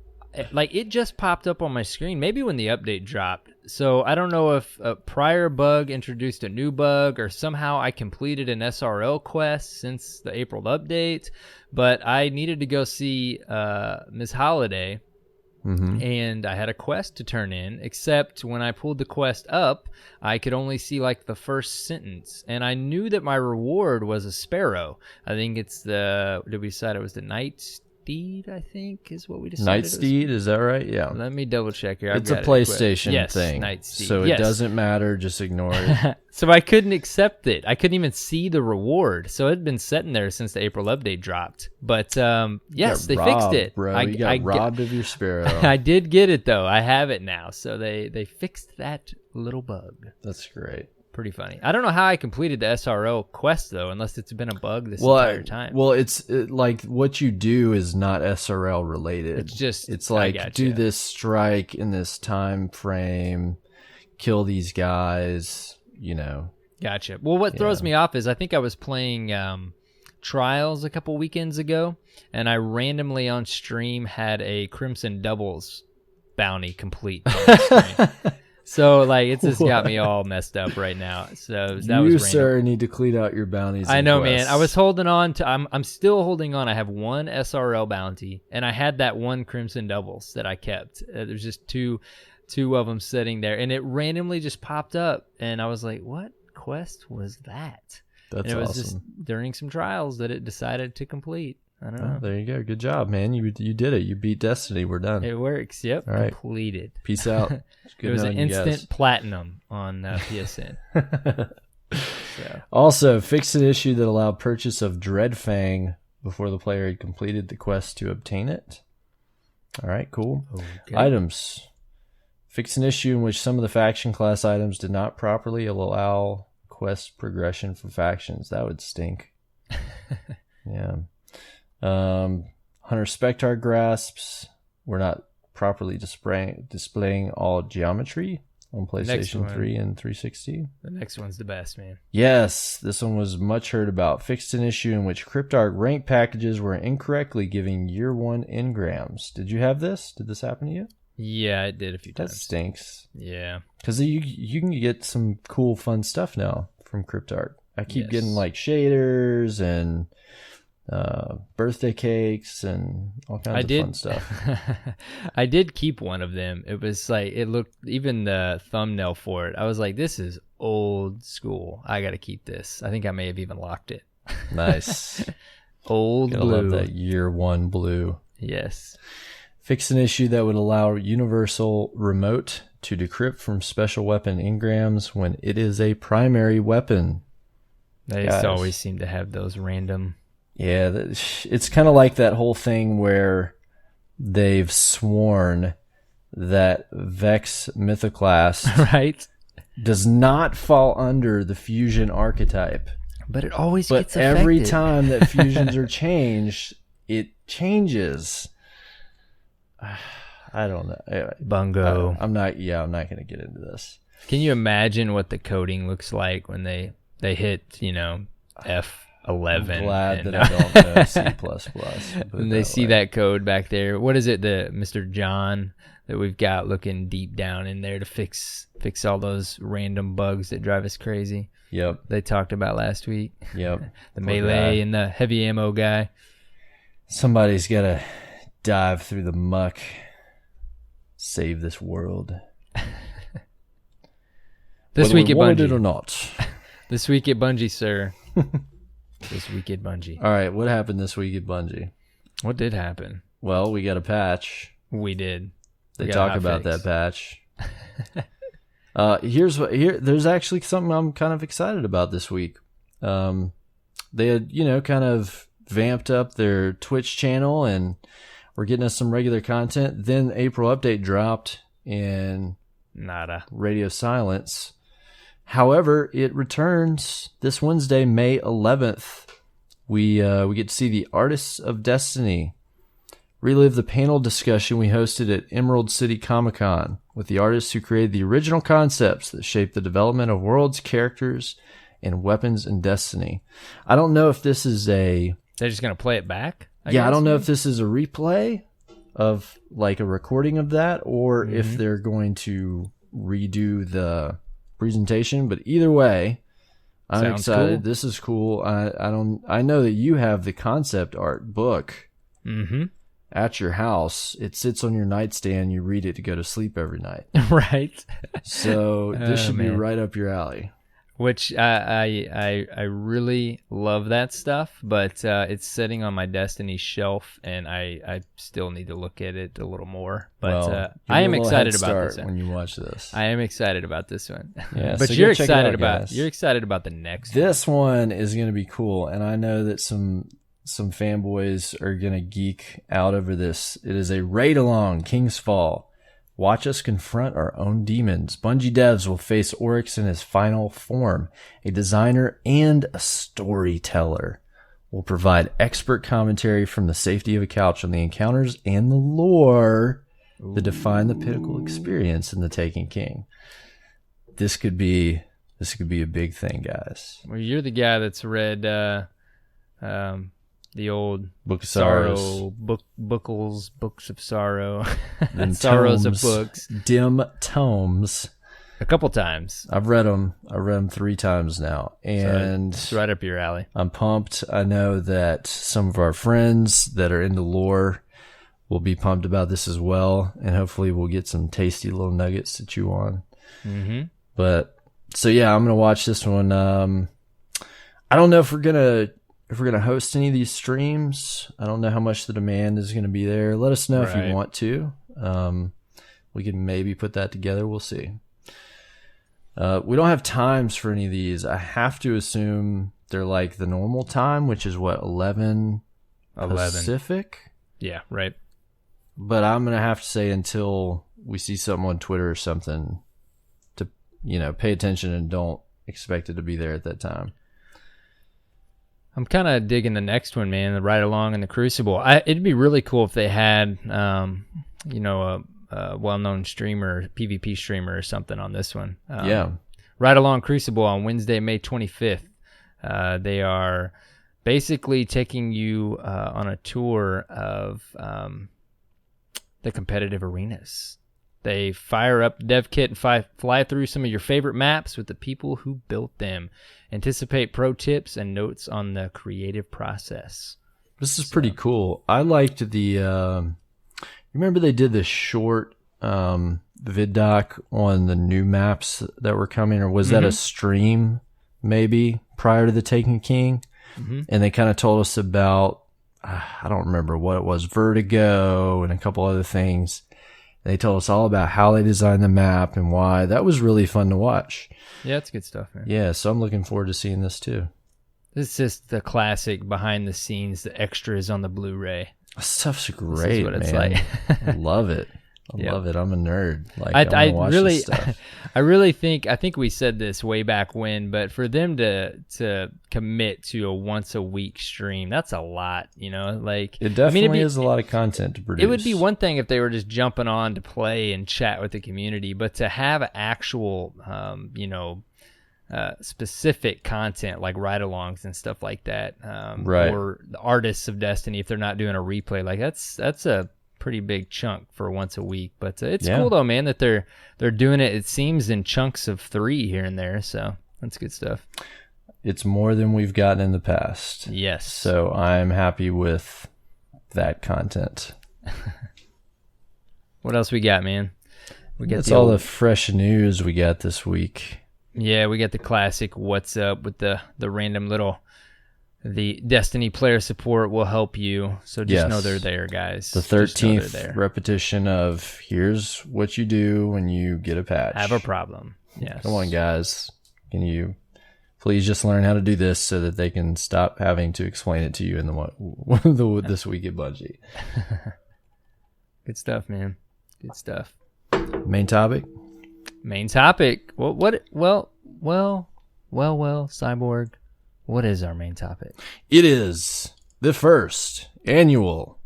A: like, it just popped up on my screen, maybe when the update dropped. So I don't know if a prior bug introduced a new bug or somehow I completed an SRL quest since the April update, but I needed to go see Ms. Holiday, and I had a quest to turn in, except when I pulled the quest up, I could only see like the first sentence, and I knew that my reward was a sparrow. I think it's did we decide it was the Night Steed, I think is what we decided.
B: Night
A: it was.
B: Is that right? Yeah.
A: Let me double check here. I've
B: It's a
A: got it equipped.
B: PlayStation
A: Yes,
B: thing.
A: Night Steed.
B: So
A: Yes.
B: it doesn't matter. Just ignore it.
A: So I couldn't accept it. I couldn't even see the reward. So it had been sitting there since the April update dropped. But yes, they fixed it.
B: Bro. You got robbed of your sparrow.
A: I did get it though. I have it now. So they fixed that little bug.
B: That's great.
A: Pretty funny. I don't know how I completed the SRO quest though, unless it's been a bug this entire time.
B: Well, it's like what you do is not SRL related.
A: It's just-
B: it's
A: I
B: like
A: gotcha.
B: do this strike in this time frame, kill these guys. You know.
A: Gotcha. Well, what throws me off is I think I was playing Trials a couple weekends ago, and I randomly on stream had a Crimson Doubles bounty complete on the screen. So, like, it's just got me all messed up right now. So that
B: You,
A: was random.
B: sir, need to clean out your bounties.
A: I
B: and
A: know,
B: quests.
A: man. I was holding on to. I'm still holding on. I have 1 SRL bounty, and I had that 1 Crimson Doubles that I kept. There's just two of them sitting there, and it randomly just popped up, and I was like, "What quest was that?"
B: That's
A: and it was
B: awesome.
A: just during some trials that it decided to complete. I don't
B: Oh,
A: know.
B: there you go. Good job, man. You did it. You beat Destiny. We're done.
A: It works. Yep.
B: All right.
A: Completed.
B: Peace out. It's good
A: It was an
B: knowing you guys.
A: instant platinum on PSN. So.
B: Also, fixed an issue that allowed purchase of Dreadfang before the player had completed the quest to obtain it. All right, cool.
A: Okay.
B: Items. Fix an issue in which some of the faction class items did not properly allow quest progression for factions. That would stink. Yeah. Hunter Spectar grasps were not properly displaying all geometry on PlayStation
A: one.
B: 3 and 360.
A: The next one's the best, man.
B: Yes, this one was much heard about. Fixed an issue in which Cryptarch rank packages were incorrectly giving year 1 engrams. Did you have this? Did this happen to you?
A: Yeah, it did a few
B: That
A: times.
B: stinks.
A: Yeah.
B: Because you can get some cool, fun stuff now from Cryptarch. I keep
A: Yes.
B: getting like shaders and birthday cakes and all kinds of fun stuff.
A: I did keep one of them. It was like, it looked, even the thumbnail for it, I was like, this is old school. I got to keep this. I think I may have even locked it.
B: Nice.
A: Old
B: Gotta
A: blue.
B: love that year 1 blue.
A: Yes.
B: Fix an issue that would allow Universal Remote to decrypt from special weapon engrams when it is a primary weapon.
A: They
B: Guys.
A: just always seem to have those random.
B: Yeah, it's kind of like that whole thing where they've sworn that Vex Mythoclast
A: Right?
B: does not fall under the fusion archetype.
A: But it always
B: But
A: gets affected.
B: every time that fusions are changed, it changes. I don't know. Anyway,
A: Bungo.
B: I'm not going to get into this.
A: Can you imagine what the coding looks like when they hit, F 11.
B: I'm glad
A: and,
B: that I don't know C++.
A: And they see that code back there. What is it, the Mr. John that we've got looking deep down in there to fix all those random bugs that drive us crazy?
B: Yep.
A: They talked about last week.
B: Yep.
A: The melee
B: guy.
A: and the heavy ammo guy.
B: Somebody's got to dive through the muck, save this world.
A: This week at
B: Bungie.
A: Bungie.
B: Or not.
A: This week at Bungie, sir. This week at Bungie.
B: All right, what happened this week at Bungie?
A: What did happen?
B: Well, we got a patch.
A: We did.
B: They
A: We got
B: talk
A: a hot
B: about
A: fix.
B: that patch. There's actually something I'm kind of excited about this week. They had, kind of vamped up their Twitch channel and were getting us some regular content. Then the April update dropped and
A: Nada.
B: radio silence. However, it returns this Wednesday, May 11th. We get to see the Artists of Destiny relive the panel discussion we hosted at Emerald City Comic-Con with the artists who created the original concepts that shaped the development of worlds, characters, and weapons in Destiny. I don't know if this is
A: They're just going to play it back?
B: I don't know if this is a replay of like a recording of that or if they're going to redo the presentation, but either way, I'm
A: Sounds
B: excited.
A: cool.
B: This is cool. I know that you have the concept art book at your house. It sits on your nightstand. You read it to go to sleep every night.
A: Right.
B: So this should be
A: man.
B: right up your alley.
A: Which I really love that stuff, but it's sitting on my Destiny shelf, and I still need to look at it a little more. But I am excited about this one.
B: When you watch this.
A: I am excited about this one.
B: Yeah,
A: but
B: so
A: you're
B: go check it
A: excited
B: out, guys.
A: you're excited about the next
B: This one is going to be cool, and I know that some fanboys are going to geek out over this. It is a raid-along, King's Fall. Watch us confront our own demons. Bungie devs will face Oryx in his final form. A designer and a storyteller will provide expert commentary from the safety of a couch on the encounters and the lore that define the pinnacle experience in the Taken King. This could be a big thing, guys.
A: Well, you're the guy that's read the old
B: Book of
A: Sorrow
B: Sorrows.
A: books of sorrow,
B: Them
A: sorrows
B: tomes,
A: of books,
B: dim tomes.
A: a couple times.
B: I've read them 3 times now, and
A: It's right up your alley.
B: I'm pumped. I know that some of our friends that are into lore will be pumped about this as well, and hopefully we'll get some tasty little nuggets to chew on. But so yeah, I'm gonna watch this one. I don't know if we're gonna host any of these streams. I don't know how much the demand is gonna be there. Let us know if
A: Right.
B: you want to. We can maybe put that together. We'll see. We don't have times for any of these. I have to assume they're like the normal time, which is what, 11 Pacific?
A: Yeah, right.
B: But I'm going to have to say until we see something on Twitter or something to, pay attention and don't expect it to be there at that time.
A: I'm kind of digging the next one, man. The Ride Along and the Crucible. It'd be really cool if they had, a well-known streamer, PvP streamer or something on this one.
B: Yeah.
A: Ride Along Crucible on Wednesday, May 25th. They are basically taking you on a tour of the competitive arenas. They fire up dev kit and fly through some of your favorite maps with the people who built them. Anticipate pro tips and notes on the creative process.
B: This is pretty cool. I liked the, remember they did this short vid doc on the new maps that were coming, or was that a stream maybe prior to the Taken King? And they kind of told us about, I don't remember what it was, Vertigo and a couple other things. They told us all about how they designed the map and why. That was really fun to watch.
A: Yeah, it's good stuff, man.
B: Yeah, so I'm looking forward to seeing this too.
A: This is just the classic behind the scenes, the extras on the Blu-ray.
B: This stuff's
A: This
B: great,
A: is what it's
B: man.
A: like.
B: I love it. I
A: Yep.
B: love it. I'm a nerd. Like
A: I
B: wanna watch
A: really,
B: this stuff.
A: I really think we said this way back when, but for them to commit to a once a week stream, that's a lot, Like
B: It definitely
A: it'd
B: is a lot of content to produce.
A: It would be one thing if they were just jumping on to play and chat with the community, but to have an actual, specific content like ride-alongs and stuff like that,
B: Right.
A: or the artists of Destiny, if they're not doing a replay, like that's a pretty big chunk for once a week. But it's
B: Yeah.
A: cool though, man, that they're doing it. It seems in chunks of 3 here and there, so that's good stuff.
B: It's more than we've gotten in the past.
A: Yes.
B: So I'm happy with that content.
A: What else we got, man? We got
B: That's all the fresh news we got this week.
A: Yeah, we got the classic what's up with the random little, the Destiny player support will help you. So just know they're there, guys.
B: The
A: Just know they're
B: 13th
A: there.
B: repetition of here's what you do when you get a patch.
A: Have a problem. Yes.
B: Come on, guys. Can you please just learn how to do this so that they can stop having to explain it to you in this week at Bungie?
A: Good stuff, man. Good stuff.
B: Main topic?
A: Main topic. Well, Cyborg. What is our main topic?
B: It is the first annual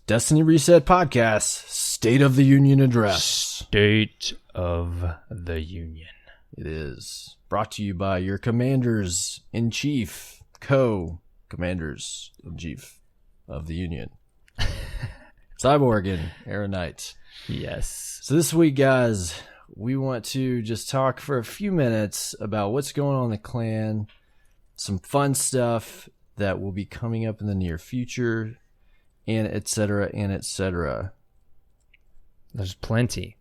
B: Destiny Reset Podcast State of the Union Address.
A: State of the Union.
B: It is brought to you by your commanders-in-chief, co-commanders-in-chief of the Union. Cyborg and Aaron Knight.
A: Yes.
B: So this week, guys, we want to just talk for a few minutes about what's going on in the clan, some fun stuff that will be coming up in the near future, and et cetera, and et cetera.
A: There's plenty.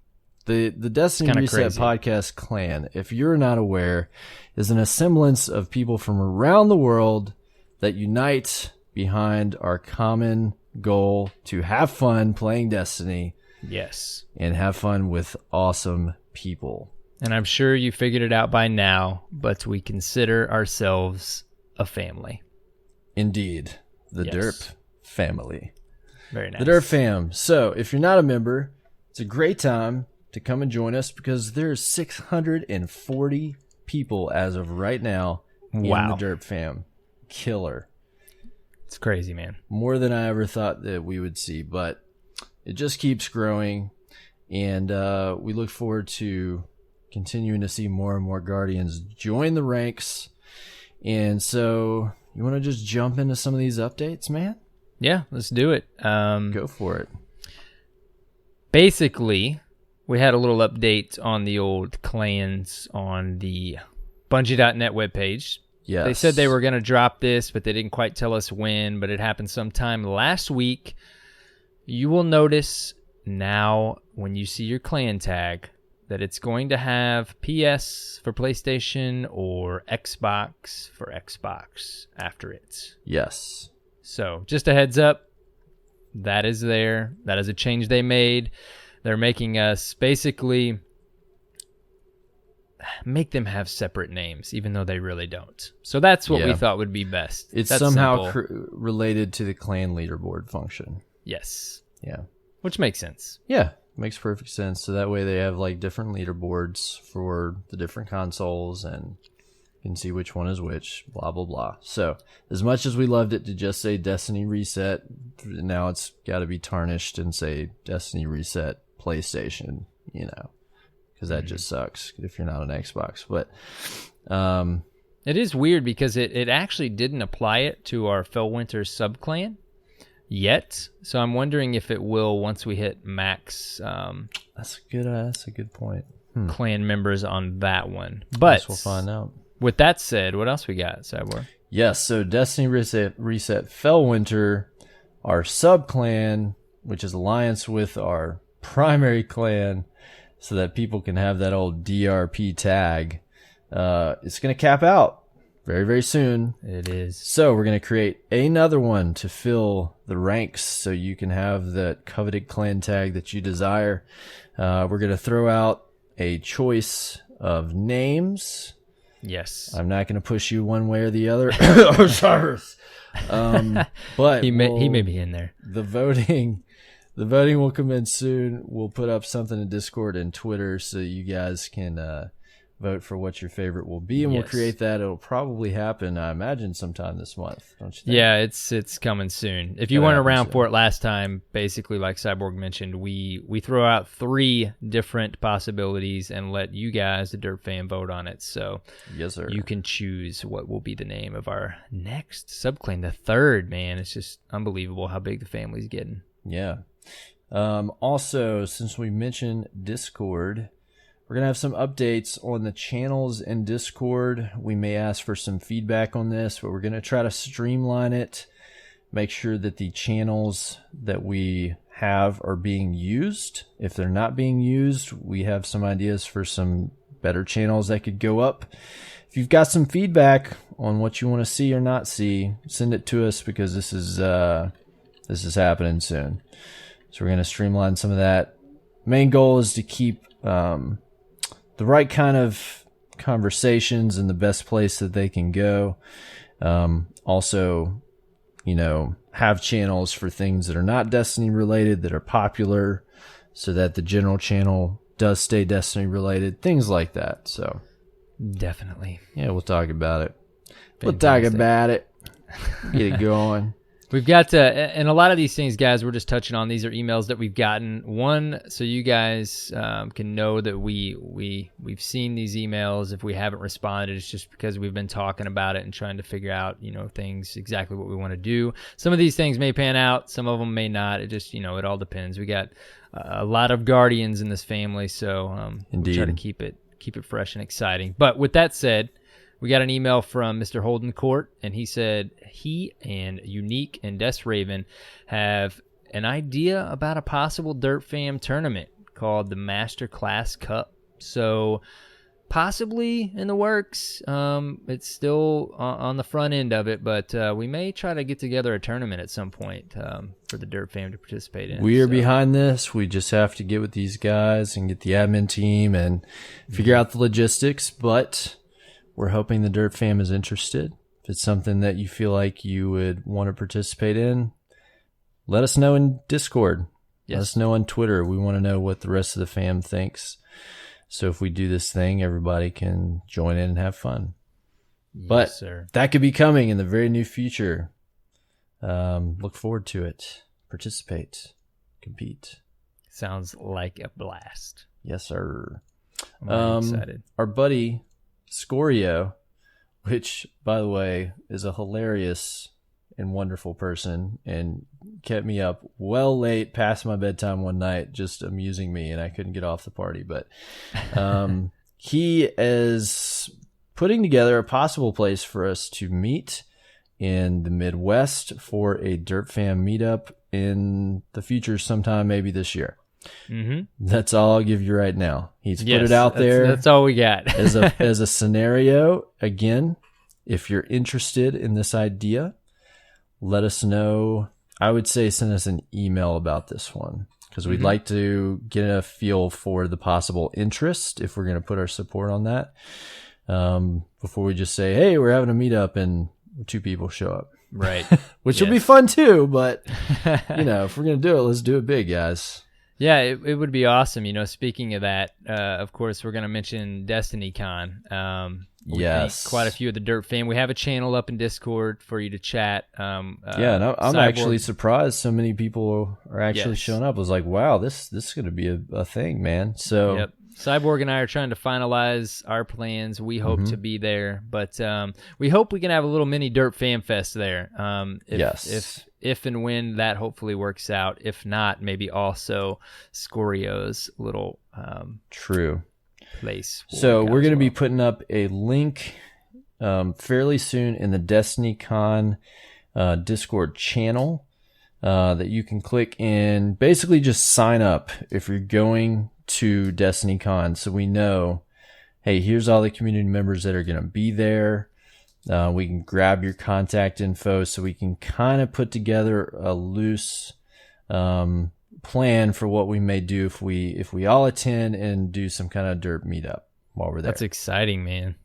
B: The Destiny Reset Podcast clan, if you're not aware, is an assemblance of people from around the world that unite behind our common goal to have fun playing Destiny.
A: Yes.
B: And have fun with awesome people.
A: And I'm sure you figured it out by now, but we consider ourselves a family.
B: Indeed. The
A: Yes.
B: Derp family.
A: Very nice.
B: The Derp fam. So if you're not a member, it's a great time to come and join us because there's 640 people as of right now in the Derp fam. Killer.
A: It's crazy, man.
B: More than I ever thought that we would see, but it just keeps growing, and we look forward to continuing to see more and more Guardians join the ranks. And so, you want to just jump into some of these updates, man?
A: Yeah, let's do it.
B: Go for it.
A: Basically, we had a little update on the old clans on the Bungie.net webpage.
B: Yes.
A: They said they were going to drop this, but they didn't quite tell us when, but it happened sometime last week. You will notice now when you see your clan tag that it's going to have PS for PlayStation or Xbox for Xbox after it.
B: Yes.
A: So just a heads up, that is there. That is a change they made. They're making us basically make them have separate names, even though they really don't. So that's what we thought would be best.
B: It's
A: that's
B: somehow related to the clan leaderboard function.
A: Yes.
B: Yeah.
A: Which makes sense.
B: Yeah. Makes perfect sense. So that way they have like different leaderboards for the different consoles and you can see which one is which, blah, blah, blah. So as much as we loved it to just say Destiny Reset, now it's got to be tarnished and say Destiny Reset PlayStation, you know, because that just sucks if you're not an Xbox. But
A: it is weird because it actually didn't apply it to our Fellwinter subclan yet. So I'm wondering if it will once we hit max
B: that's a good point.
A: clan members on that one. But
B: Guess we'll find out.
A: With that said, what else we got, Cyborg?
B: Yes, so Destiny Reset Fellwinter, our sub-clan, which is alliance with our primary clan, so that people can have that old DRP tag. It's going to cap out very, very soon.
A: It is.
B: So we're going to create another one to fill the ranks so you can have that coveted clan tag that you desire. We're going to throw out a choice of names.
A: Yes.
B: I'm not going to push you one way or the other. But
A: he may be in there.
B: The voting will commence soon. We'll put up something in Discord and Twitter so you guys can vote for what your favorite will be, and we'll
A: Yes.
B: create that. It'll probably happen, I imagine, sometime this month, don't you think?
A: Yeah, it's coming soon. If you
B: Gotta
A: weren't
B: happen
A: around
B: soon.
A: for it last time, basically like Cyborg mentioned, we throw out 3 different possibilities and let you guys, the Dirt Fam, vote on it. So
B: Yes, sir.
A: you can choose what will be the name of our next subclaim, the 3rd, man. It's just unbelievable how big the family's getting.
B: Yeah. Also, since we mentioned Discord, we're going to have some updates on the channels in Discord. We may ask for some feedback on this, but we're going to try to streamline it, make sure that the channels that we have are being used. If they're not being used, we have some ideas for some better channels that could go up. If you've got some feedback on what you want to see or not see, send it to us, because this is happening soon. So we're going to streamline some of that. Main goal is to keep the right kind of conversations in the best place that they can go. Also, have channels for things that are not Destiny related, that are popular, so that the general channel does stay Destiny related, things like that. So
A: Definitely.
B: yeah, we'll talk about it.
A: Fantastic.
B: We'll talk about it. Get it going.
A: We've got and a lot of these things, guys, we're just touching on. These are emails that we've gotten. One, so you guys can know that we've seen these emails. If we haven't responded, it's just because we've been talking about it and trying to figure out, things, exactly what we want to do. Some of these things may pan out. Some of them may not. It just, it all depends. We got a lot of guardians in this family, so we try to keep it fresh and exciting. But with that said, we got an email from Mr. Holden Court, and he said he and Unique and Des Raven have an idea about a possible Dirt Fam tournament called the Master Class Cup. So possibly in the works. It's still on the front end of it, but we may try to get together a tournament at some point for the Dirt Fam to participate in.
B: We are behind this. We just have to get with these guys and get the admin team and figure out the logistics, but we're hoping the Dirt Fam is interested. If it's something that you feel like you would want to participate in, let us know in Discord.
A: Yes.
B: Let us know on Twitter. We want to know what the rest of the fam thinks. So if we do this thing, everybody can join in and have fun.
A: Yes,
B: but
A: sir.
B: That could be coming in the very near future. Look forward to it. Participate. Compete.
A: Sounds like a blast.
B: Yes, sir.
A: I'm really excited.
B: Our buddy Scorio, which, by the way, is a hilarious and wonderful person, and kept me up well late past my bedtime one night just amusing me, and I couldn't get off the party. But he is putting together a possible place for us to meet in the Midwest for a Dirt Fam meetup in the future, sometime maybe this year.
A: Mm-hmm.
B: That's all I'll give you right now. He's put it out there.
A: That's all we got.
B: as a scenario. Again, if you're interested in this idea, let us know. I would say send us an email about this one, because we'd like to get a feel for the possible interest if we're going to put our support on that, before we just say, hey, we're having a meetup and 2 people show up.
A: Right.
B: Which will be fun too, but if we're going to do it, let's do it big, guys.
A: Yeah, it would be awesome. Speaking of that, of course, we're going to mention DestinyCon.
B: Yes.
A: Quite a few of the Dirt Fam. We have a channel up in Discord for you to chat.
B: And I'm actually surprised so many people are actually showing up. I was like, wow, this is going to be a thing, man. So
A: yep. Cyborg and I are trying to finalize our plans. We hope to be there, but we hope we can have a little mini Dirt Fam Fest there. If and when that hopefully works out. If not, maybe also Scorio's little
B: true
A: place.
B: So we're going to be putting up a link fairly soon in the DestinyCon Discord channel that you can click in. Basically, just sign up if you're going to DestinyCon, so we know, hey, here's all the community members that are going to be there. We can grab your contact info, so we can kind of put together a loose plan for what we may do if we all attend and do some kind of dirt meetup while we're there.
A: That's exciting, man.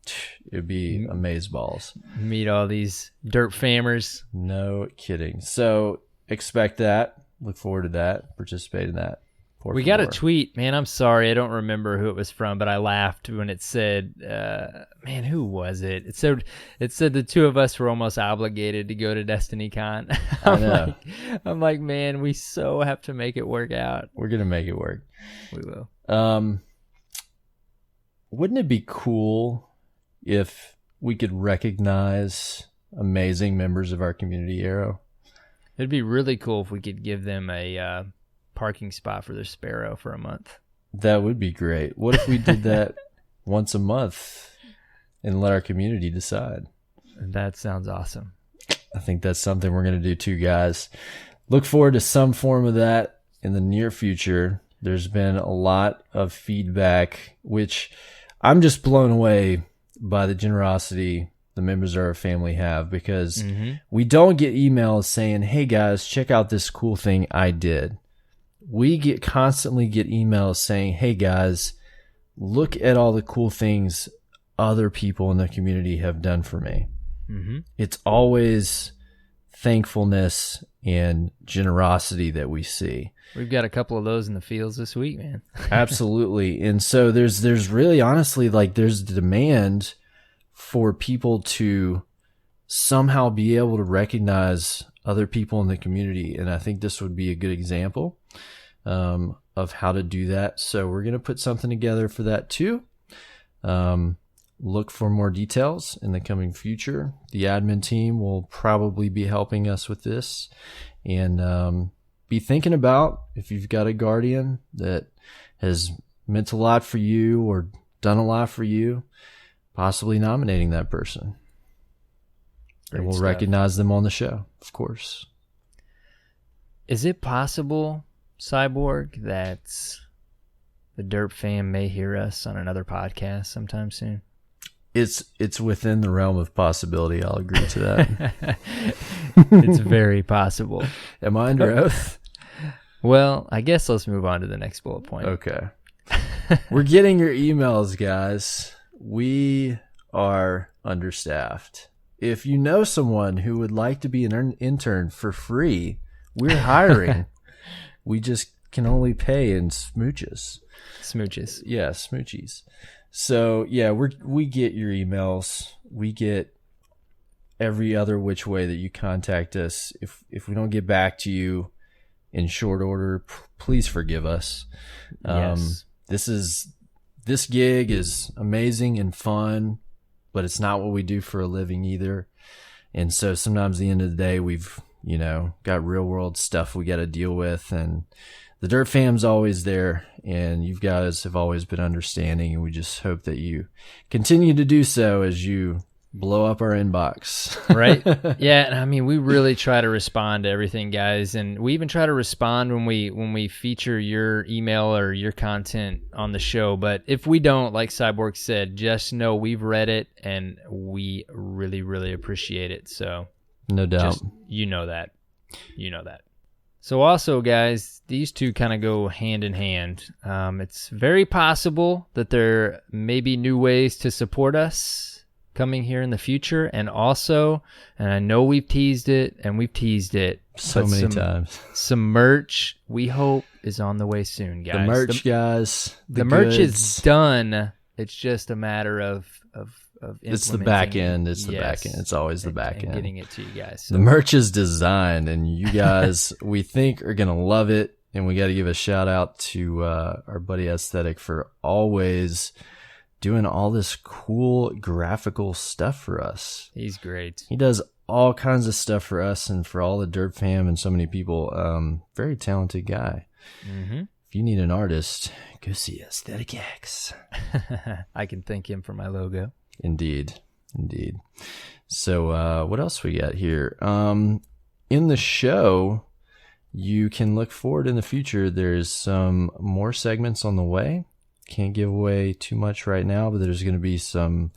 B: It'd be amazeballs.
A: Meet all these Dirt Famers.
B: No kidding. So expect that. Look forward to that. Participate in that.
A: We got a tweet, man. I'm sorry, I don't remember who it was from, but I laughed when it said, "Man, who was it?" It said the two of us were almost obligated to go to DestinyCon.
B: I know.
A: I'm like, man, we so have to make it work out.
B: We're gonna make it work.
A: We will.
B: Wouldn't it be cool if we could recognize amazing members of our community, Arrow?
A: It'd be really cool if we could give them a parking spot for their Sparrow for a month.
B: That would be great. What if we did that once a month and let our community decide?
A: That sounds awesome.
B: I think that's something we're going to do too, guys. Look forward to some form of that in the near future. There's been a lot of feedback, which I'm just blown away by the generosity the members of our family have, because we don't get emails saying, hey guys, check out this cool thing I did. We constantly get emails saying, hey guys, look at all the cool things other people in the community have done for me. It's always thankfulness and generosity that we see.
A: We've got a couple of those in the fields this week, man.
B: Absolutely. And so there's really honestly, like, there's demand for people to somehow be able to recognize other people in the community. And I think this would be a good example of how to do that. So we're going to put something together for that too. Look for more details in the coming future. The admin team will probably be helping us with this, and be thinking about, if you've got a guardian that has meant a lot for you or done a lot for you, possibly nominating that person.
A: Great
B: and we'll
A: stuff.
B: recognize them on the show, of course.
A: Is it possible, Cyborg, that the Derp fam may hear us on another podcast sometime soon?
B: It's within the realm of possibility. I'll agree to that.
A: It's very possible.
B: Am I under oath?
A: Well, I guess let's move on to the next bullet point.
B: Okay. We're getting your emails, guys. We are understaffed. If you know someone who would like to be an intern for free, we're hiring. We just can only pay in smooches.
A: Smooches.
B: Yeah, smoochies. So yeah, we get your emails. We get every other which way that you contact us. If we don't get back to you in short order, please forgive us.
A: Yes.
B: This gig is amazing and fun, but it's not what we do for a living either. And so sometimes at the end of the day, we've, got real world stuff we got to deal with, and the Dirt fam's always there, and you guys have always been understanding, and we just hope that you continue to do so as you blow up our inbox.
A: Right? Yeah, and I mean, we really try to respond to everything, guys, and we even try to respond when we feature your email or your content on the show. But if we don't, like Cyborg said, just know we've read it, and we really, really appreciate it. So
B: no doubt.
A: just, you know that. So also, guys, these two kind of go hand in hand. It's very possible that there may be new ways to support us coming here in the future. And also, and I know we've teased it
B: so many times.
A: Some merch, we hope, is on the way soon, guys.
B: The merch, guys.
A: The merch is done. It's just a matter of
B: it's the back end. It's the
A: yes,
B: back end. It's always the back end.
A: Getting it to you guys. So.
B: The merch is designed, and you guys, we think, are going to love it. And we got to give a shout out to our buddy Aesthetic for always doing all this cool graphical stuff for us.
A: He's great.
B: He does all kinds of stuff for us and for all the Derp fam and so many people. Very talented guy.
A: Mm-hmm.
B: If you need an artist, go see Aesthetic X.
A: I can thank him for my logo.
B: Indeed. So what else we got here? In the show, you can look forward in the future. There's some more segments on the way. Can't give away too much right now, but there's going to be some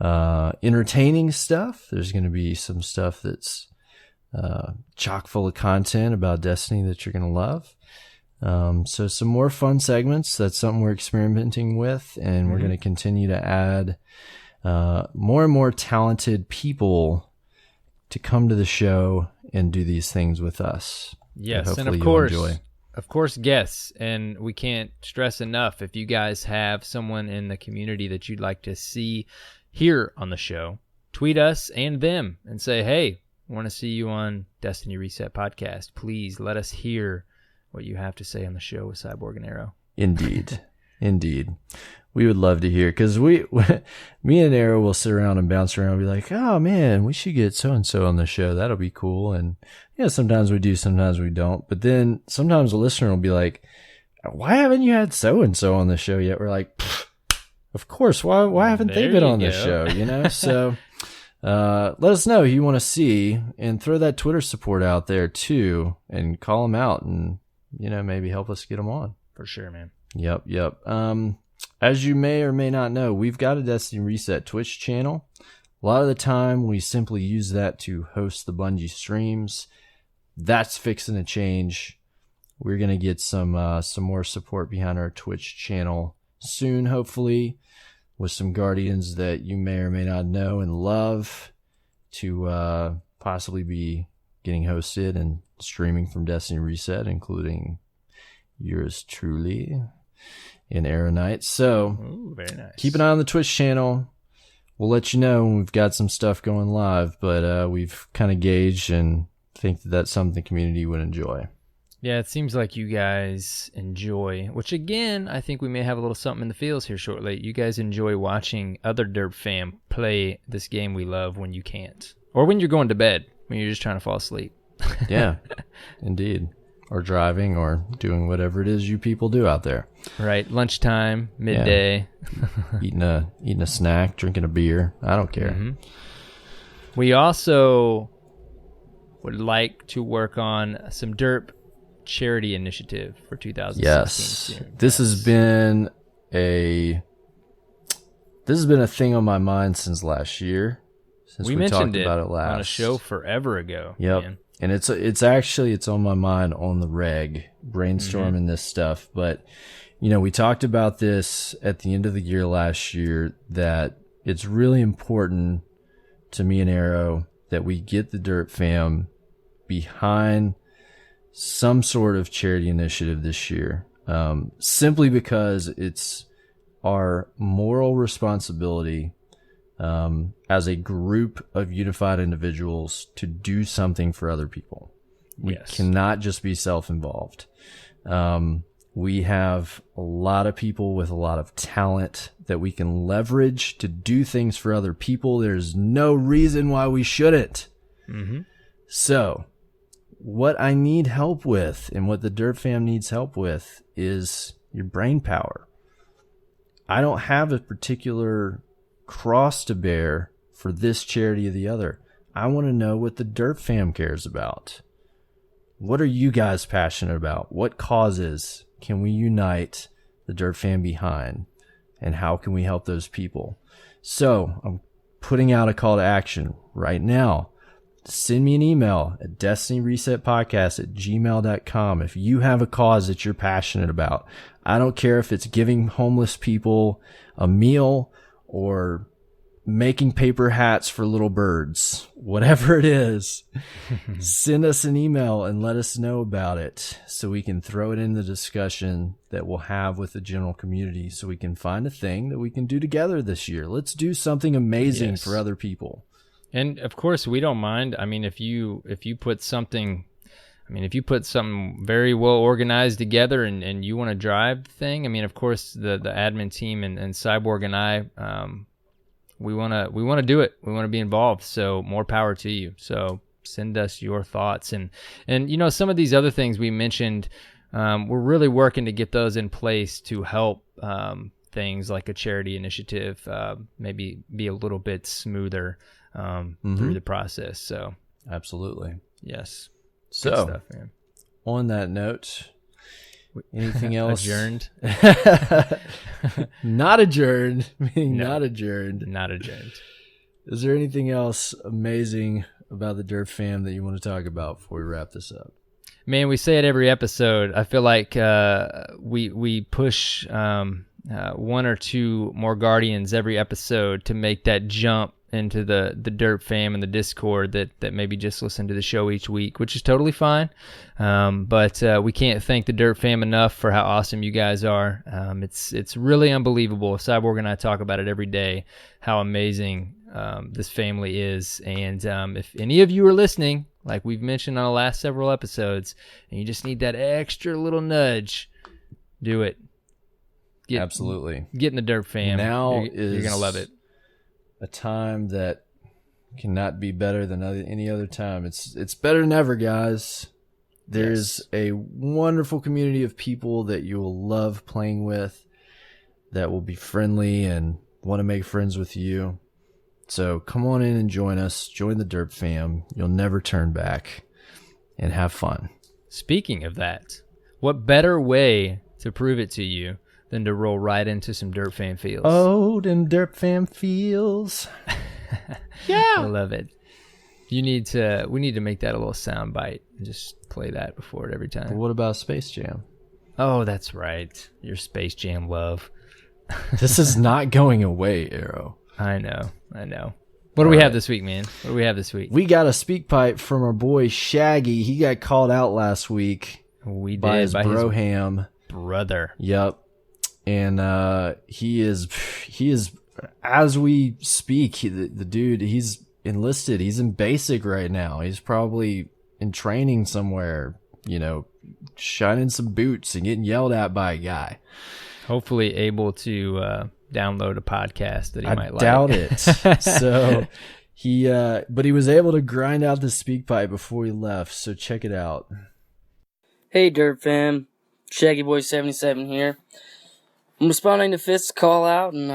B: entertaining stuff. There's going to be some stuff that's chock full of content about Destiny that you're going to love. So some more fun segments. That's something we're experimenting with, and we're going to continue to add more and more talented people to come to the show and do these things with us.
A: Yes, and
B: hopefully
A: of course,
B: you'll enjoy.
A: of course, guests. And we can't stress enough, if you guys have someone in the community that you'd like to see here on the show, tweet us and them and say, hey, I want to see you on Destiny Reset Podcast. Please let us hear what you have to say on the show with Cyborg and Arrow.
B: Indeed. Indeed. We would love to hear, because me and Arrow will sit around and bounce around and be like, oh man, we should get so-and-so on the show. That'll be cool. And yeah, sometimes we do, sometimes we don't. But then sometimes a listener will be like, why haven't you had so-and-so on the show yet? We're like, of course. Why haven't they been on the show? You know? So let us know who you want to see, and throw that Twitter support out there too, and call them out, and, you know, maybe help us get them on.
A: For sure, man.
B: Yep. As you may or may not know, we've got a Destiny Reset Twitch channel. A lot of the time, we simply use that to host the Bungie streams. That's fixing to change. We're going to get some more support behind our Twitch channel soon, hopefully, with some Guardians that you may or may not know and love, to possibly be getting hosted and streaming from Destiny Reset, including yours truly in Arrow Knight. So,
A: ooh, very nice.
B: Keep an eye on the Twitch channel. We'll let you know when we've got some stuff going live, but we've kind of gauged and think that that's something the community would enjoy.
A: Yeah, it seems like you guys enjoy, which again, I think we may have a little something in the fields here shortly. You guys enjoy watching other Derp fam play this game we love when you can't, or when you're going to bed, when you're just trying to fall asleep.
B: Yeah, indeed. Or driving, or doing whatever it is you people do out there.
A: Right, lunchtime, midday.
B: Yeah. Eating a snack, drinking a beer. I don't care.
A: Mm-hmm. We also would like to work on some Derp charity initiative for 2016.
B: Yes, this has been a thing on my mind since last year. Since we
A: mentioned
B: talked about it last
A: on a show forever ago.
B: Yep.
A: Man.
B: And it's on my mind on the reg, brainstorming this stuff. But, you know, we talked about this at the end of the year last year, that it's really important to me and Arrow that we get the Derp fam behind some sort of charity initiative this year, simply because it's our moral responsibility as a group of unified individuals to do something for other people. We cannot just be self-involved. We have a lot of people with a lot of talent that we can leverage to do things for other people. There's no reason why we shouldn't.
A: Mm-hmm.
B: So what I need help with, and what the Derp fam needs help with, is your brain power. I don't have a particular cross to bear for this charity or the other. I want to know what the Derp fam cares about. What are you guys passionate about? What causes can we unite the Derp fam behind? And how can we help those people? So I'm putting out a call to action right now. Send me an email at destinyresetpodcast@gmail.com if you have a cause that you're passionate about. I don't care if it's giving homeless people a meal or making paper hats for little birds. Whatever it is, send us an email and let us know about it, so we can throw it in the discussion that we'll have with the general community, so we can find a thing that we can do together this year. Let's do something amazing for other people.
A: And of course, we don't mind. I mean, if you put something very well organized together, and you want to drive the thing, I mean, of course, the admin team and Cyborg and I, we want to do it. We want to be involved. So more power to you. So send us your thoughts, and you know, some of these other things we mentioned, we're really working to get those in place to help things like a charity initiative maybe be a little bit smoother through the process. So
B: absolutely.
A: Yes.
B: So
A: good stuff, man.
B: On that note, anything else?
A: Adjourned?
B: Not adjourned. Meaning
A: No.
B: not adjourned.
A: Not adjourned.
B: Is there anything else amazing about the Derp fam that you want to talk about before we wrap this up?
A: Man, we say it every episode. I feel like we push one or two more Guardians every episode to make that jump into the Derp fam and the Discord that maybe just listen to the show each week, which is totally fine. But we can't thank the Derp fam enough for how awesome you guys are. It's really unbelievable. Cyborg and I talk about it every day, how amazing this family is. And if any of you are listening, like we've mentioned on the last several episodes, and you just need that extra little nudge, do it.
B: Absolutely.
A: Get in the Derp fam.
B: Now
A: you're going to love it.
B: A time that cannot be better than any other time. It's better than ever, guys. There's a wonderful community of people that you will love playing with, that will be friendly and want to make friends with you. So come on in and join us. Join the Derp fam. You'll never turn back, and have fun.
A: Speaking of that, what better way to prove it to you than to roll right into some Derp fam feels?
B: Oh, them Derp fam feels.
A: Yeah, I love it. We need to make that a little sound bite and just play that before it every time.
B: But what about Space Jam?
A: Oh, that's right. Your Space Jam love.
B: This is not going away, Arrow.
A: I know. What do we have this week, man? What do we have this week?
B: We got a speak pipe from our boy Shaggy. He got called out last week by his Broham
A: brother.
B: Yep. And he is as we speak, the dude, he's enlisted. He's in basic right now. He's probably in training somewhere, shining some boots and getting yelled at by a guy.
A: Hopefully able to download a podcast that he might like.
B: I doubt it. So but he was able to grind out the speak pipe before he left. So check it out.
C: Hey Derp fam, Shaggy Boy 77 here. I'm responding to Fist's call out, and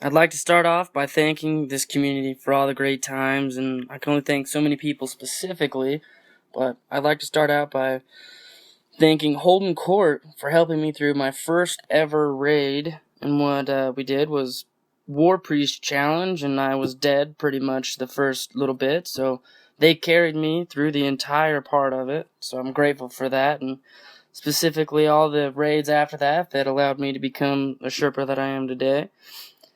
C: I'd like to start off by thanking this community for all the great times, and I can only thank so many people specifically, but I'd like to start out by thanking Holden Court for helping me through my first ever raid, and what we did was War Priest Challenge, and I was dead pretty much the first little bit, so they carried me through the entire part of it, so I'm grateful for that, and specifically all the raids after that allowed me to become a Sherpa that I am today.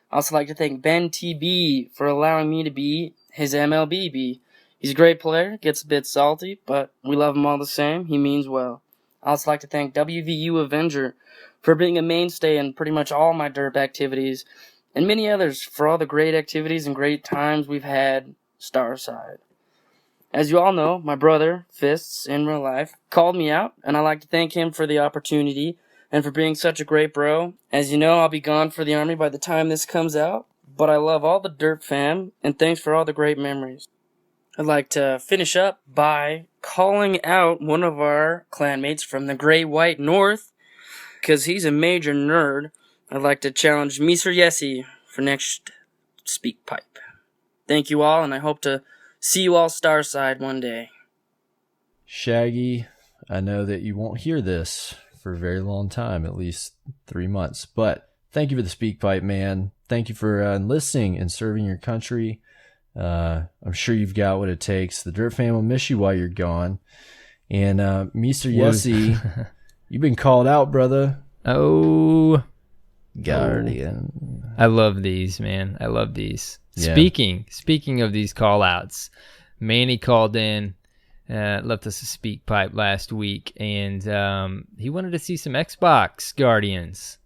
C: I also like to thank Ben TB for allowing me to be his MLBB. He's a great player, gets a bit salty, but we love him all the same. He means well. I also like to thank WVU Avenger for being a mainstay in pretty much all my derp activities, and many others for all the great activities and great times we've had Starside. As you all know, my brother, Fists, in real life, called me out, and I'd like to thank him for the opportunity and for being such a great bro. As you know, I'll be gone for the Army by the time this comes out, but I love all the Derp fam, and thanks for all the great memories. I'd like to finish up by calling out one of our clanmates from the Grey White North, because he's a major nerd. I'd like to challenge Mr. Yessie for next speak pipe. Thank you all, and I hope to see you all Starside one day.
B: Shaggy, I know that you won't hear this for a very long time, at least 3 months, but thank you for the speak pipe, man. Thank you for enlisting and serving your country. I'm sure you've got what it takes. The Derp fam will miss you while you're gone. And Mr. Yessie, you've been called out, brother.
A: Oh,
B: Guardian.
A: I love these, man. I love these.
B: Yeah.
A: Speaking of these call outs, Manny called in, left us a speak pipe last week, and he wanted to see some Xbox Guardians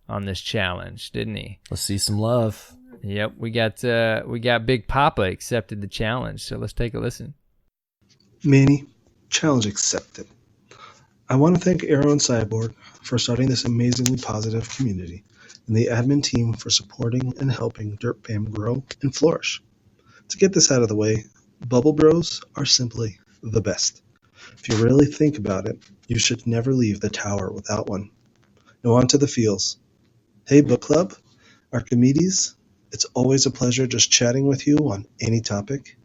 A: on this challenge, didn't he?
B: Let's see some love.
A: Yep, we got Big Papa accepted the challenge, so let's take a listen.
D: Manny, challenge accepted. I want to thank Arrow and Cyborg for starting this amazingly positive community, and the admin team for supporting and helping Derp fam grow and flourish. To get this out of the way, Bubble Bros are simply the best. If you really think about it, you should never leave the tower without one. Now on to the feels. Hey book club, Archimedes, it's always a pleasure just chatting with you on any topic.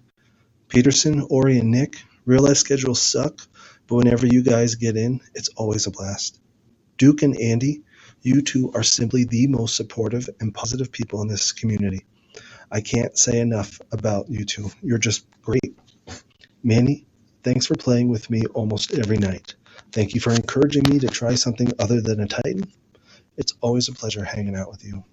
D: Peterson, Ori, and Nick, real life schedules suck, but whenever you guys get in, it's always a blast. Duke and Andy, you two are simply the most supportive and positive people in this community. I can't say enough about you two. You're just great. Manny, thanks for playing with me almost every night. Thank you for encouraging me to try something other than a Titan. It's always a pleasure hanging out with you.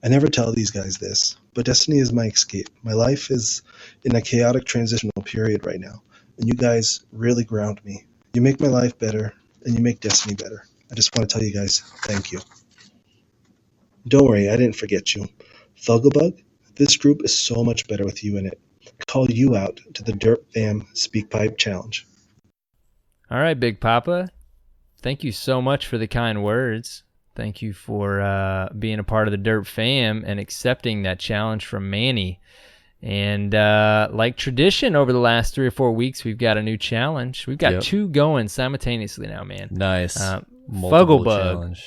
D: I never tell these guys this, but Destiny is my escape. My life is in a chaotic transitional period right now, and you guys really ground me. You make my life better, and you make Destiny better. I just want to tell you guys thank you. Don't worry, I didn't forget you. Thugglebug, this group is so much better with you in it. Call you out to the Derp Fam Speakpipe Challenge.
A: All right, Big Papa. Thank you so much for the kind words. Thank you for being a part of the Derp Fam and accepting that challenge from Manny. And like tradition over the last 3 or 4 weeks, we've got a new challenge. We've got 2 going simultaneously now, man.
B: Nice.
A: Fugglebug.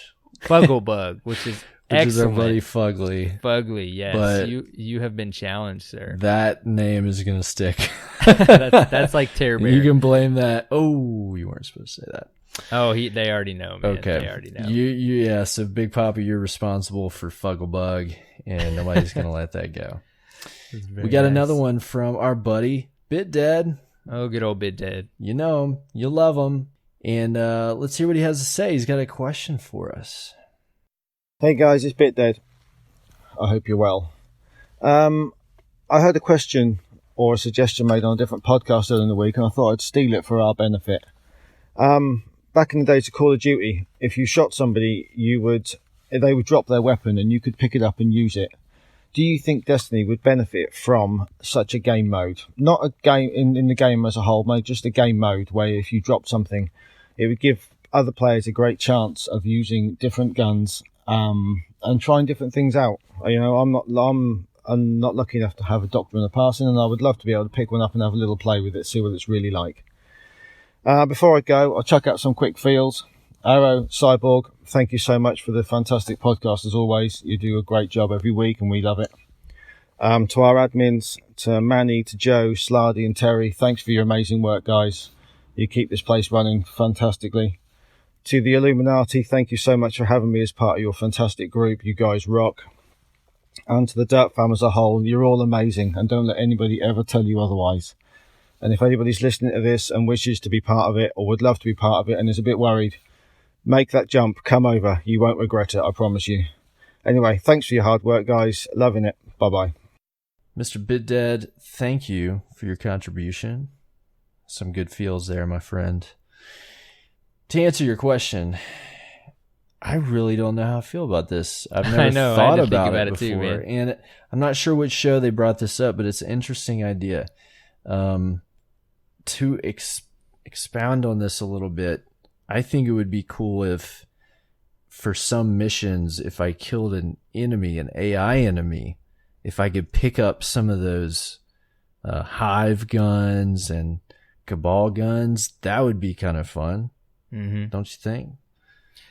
A: Fugglebug, which is excellent.
B: Is our buddy Fugly.
A: Fugly, yes.
B: But
A: you have been challenged, sir.
B: That name is going to stick.
A: that's like Terror Bear.
B: You can blame that. Oh, you weren't supposed to say that.
A: Oh, they already know, man.
B: Okay.
A: They already know.
B: Yeah, so Big Papa, you're responsible for Fugglebug, and nobody's going to let that go. We got another one from our buddy, Bit Dead.
A: Oh, good old Bit Dead.
B: You know him. You love him. And let's hear what he has to say. He's got a question for us.
E: Hey guys, it's Bit Dead. I hope you're well. I heard a question or a suggestion made on a different podcast earlier in the week, and I thought I'd steal it for our benefit. Back in the days of Call of Duty, if you shot somebody, they would drop their weapon and you could pick it up and use it. Do you think Destiny would benefit from such a game mode? Not a game in the game as a whole, mate, just a game mode where if you drop something, it would give other players a great chance of using different guns and trying different things out. You know, I'm not lucky enough to have a doctor in a passing, and I would love to be able to pick one up and have a little play with it, see what it's really like. Before I go, I'll chuck out some quick feels. Arrow, Cyborg, thank you so much for the fantastic podcast as always. You do a great job every week and we love it. To our admins, to Manny, to Joe, Slardy and Terry, thanks for your amazing work, guys. You keep this place running fantastically. To the Illuminati, thank you so much for having me as part of your fantastic group. You guys rock. And to the Dirt Fam as a whole, you're all amazing and don't let anybody ever tell you otherwise. And if anybody's listening to this and wishes to be part of it or would love to be part of it and is a bit worried, make that jump, come over. You won't regret it, I promise you. Anyway, thanks for your hard work, guys. Loving it. Bye-bye.
B: Mr. Bit Dead, thank you for your contribution. Some good feels there, my friend. To answer your question, I really don't know how I feel about this. I've never thought about it before. Too, and I'm not sure which show they brought this up, but it's an interesting idea. To expound on this a little bit, I think it would be cool if, for some missions, if I killed an enemy, an AI enemy, if I could pick up some of those Hive guns and Cabal guns, that would be kind of fun. Mm-hmm. Don't you think?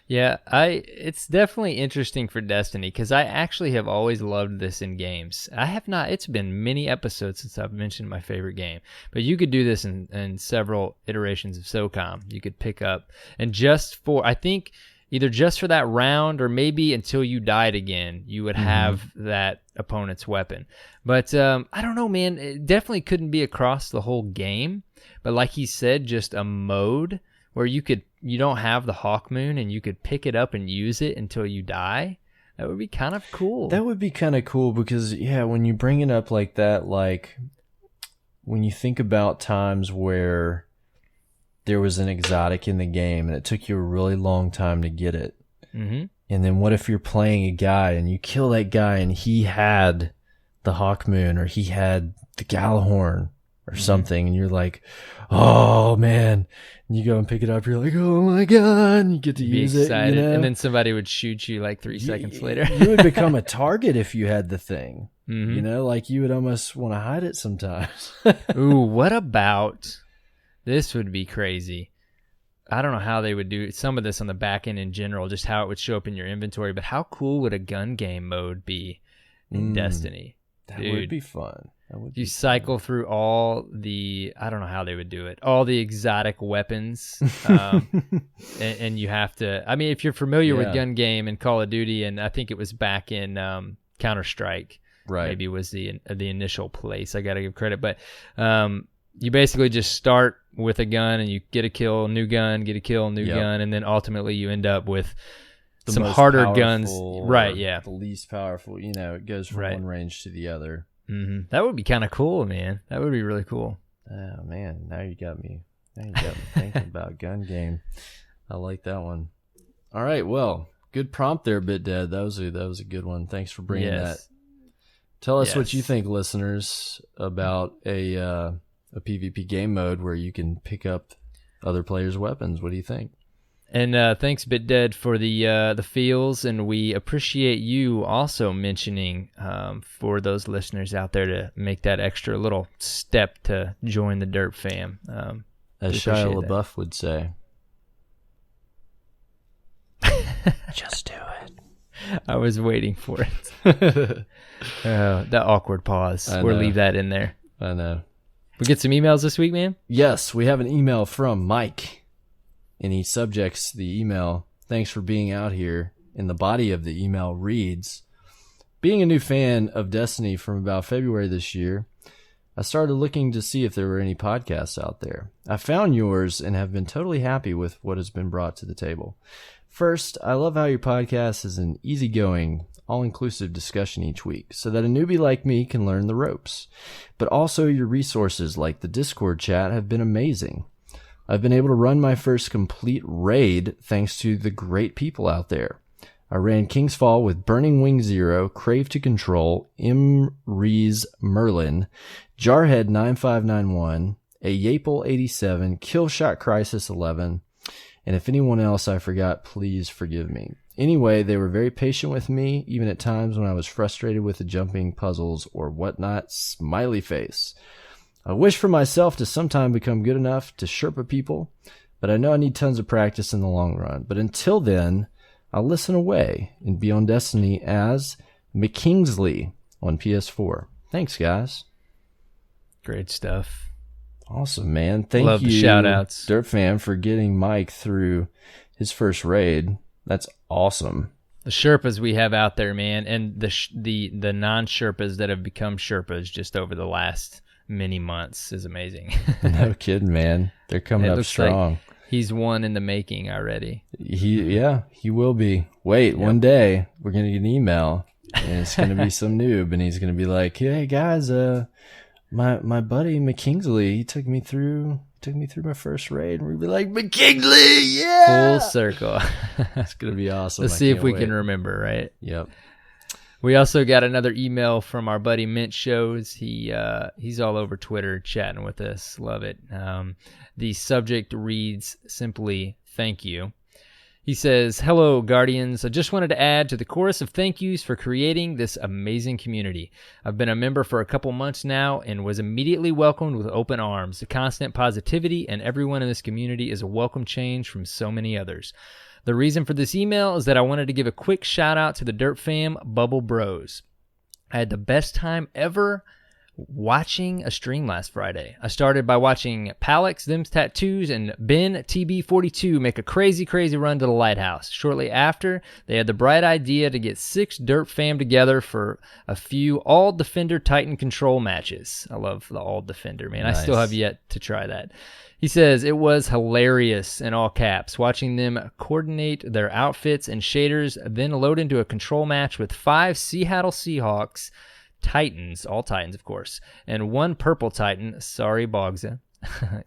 A: Yeah, it's definitely interesting for Destiny because I actually have always loved this in games. I have not. It's been many episodes since I've mentioned my favorite game, but you could do this in several iterations of SOCOM. You could pick up and I think either just for that round or maybe until you died again, you would have that opponent's weapon. But I don't know, man. It definitely couldn't be across the whole game. But like he said, just a mode where you don't have the Hawk Moon and you could pick it up and use it until you die. That would be kind of cool.
B: That would be kind of cool because, yeah, when you bring it up like that, like when you think about times where there was an exotic in the game and it took you a really long time to get it. Mm-hmm. And then what if you're playing a guy and you kill that guy and he had the Hawk Moon or he had the Gjallarhorn or something, and you're like, oh man, and you go and pick it up, you're like, oh my god, and you get to use
A: excited.
B: It, you know?
A: And then somebody would shoot you like 3 seconds later.
B: You would become a target if you had the thing. You know, like you would almost want to hide it sometimes.
A: Ooh, what about, this would be crazy. I don't know how they would do some of this on the back end in general, just how it would show up in your inventory, but how cool would a gun game mode be in Destiny?
B: That would be fun.
A: You cycle through all the, I don't know how they would do it, all the exotic weapons. And you have to, I mean, if you're familiar with gun game and Call of Duty, and I think it was back in Counter-Strike,
B: right?
A: Maybe was the initial place. I got to give credit. But you basically just start with a gun and you get a kill, new gun, get a kill, new gun. And then ultimately you end up with
B: the
A: some
B: most
A: harder
B: powerful
A: guns.
B: or
A: Right, yeah.
B: the least powerful. You know, it goes from
A: Right.
B: one range to the other.
A: That would be kind of cool, man. That would be really cool.
B: Oh man, now you got me thinking about gun game. I like that one. All right, well, good prompt there, Bit Dad. That was a good one. Thanks for bringing that. Tell us what you
A: Yes.
B: think, listeners, about a PvP game mode where you can pick up other players' weapons. What do you think?
A: And thanks, BitDead, for the feels, and we appreciate you also mentioning for those listeners out there to make that extra little step to join the Derp fam.
B: As
A: We
B: Shia
A: appreciate that.
B: LaBeouf would say, just do it.
A: I was waiting for it. That awkward pause.
B: I
A: We'll
B: know.
A: leave that in there.
B: I know.
A: We get some emails this week, man?
B: Yes, we have an email from Mike, and he subjects the email, "Thanks for being out here." And the body of the email reads, "Being a new fan of Destiny from about February this year, I started looking to see if there were any podcasts out there. I found yours and have been totally happy with what has been brought to the table. First, I love how your podcast is an easygoing, all-inclusive discussion each week so that a newbie like me can learn the ropes. But also your resources like the Discord chat have been amazing. I've been able to run my first complete raid thanks to the great people out there. I ran King's Fall with Burning Wing 0, Crave to Control, Imrees Merlin, Jarhead 9591, a Yapel 87, Killshot Crisis 11, and if anyone else I forgot, please forgive me. Anyway, they were very patient with me, even at times when I was frustrated with the jumping puzzles or whatnot. Smiley face. I wish for myself to sometime become good enough to Sherpa people, but I know I need tons of practice in the long run. But until then, I'll listen away and be on Destiny as McKingsley on PS4. Thanks, guys.
A: Great stuff.
B: Awesome, man. Thank
A: Love
B: you,
A: the shout-outs.
B: Dirt Fan, for getting Mike through his first raid. That's awesome.
A: The Sherpas we have out there, man, and the non-Sherpas that have become Sherpas just over the last many months is amazing.
B: No kidding, man. They're coming
A: It
B: up
A: looks
B: strong.
A: like he's one in the making already.
B: He will be. Wait, one day we're gonna get an email and it's gonna be some noob and he's gonna be like, "Hey guys, my buddy McKingsley, he took me through my first raid," and we'll be like, "McKingsley, yeah!"
A: Full circle.
B: It's gonna be awesome.
A: Let's
B: I
A: see if
B: can't
A: we
B: wait.
A: can remember, right?
B: Yep.
A: We also got another email from our buddy Mint Shows. He's all over Twitter chatting with us. Love it. The subject reads simply, "Thank you." He says, "Hello, Guardians. I just wanted to add to the chorus of thank yous for creating this amazing community. I've been a member for a couple months now and was immediately welcomed with open arms. The constant positivity and everyone in this community is a welcome change from so many others. The reason for this email is that I wanted to give a quick shout out to the Dirt Fam Bubble Bros. I had the best time ever watching a stream last Friday. I started by watching Palix, Them's Tattoos, and Ben TB42 make a crazy run to the lighthouse. Shortly after, they had the bright idea to get 6 Dirt Fam together for a few All Defender Titan Control matches. I love the All Defender, man.
B: Nice.
A: I still have yet to try that. He says, it was hilarious in all caps, watching them coordinate their outfits and shaders, then load into a control match with 5 Seattle Seahawks Titans, all Titans, of course, and 1 purple Titan. Sorry, Bogza.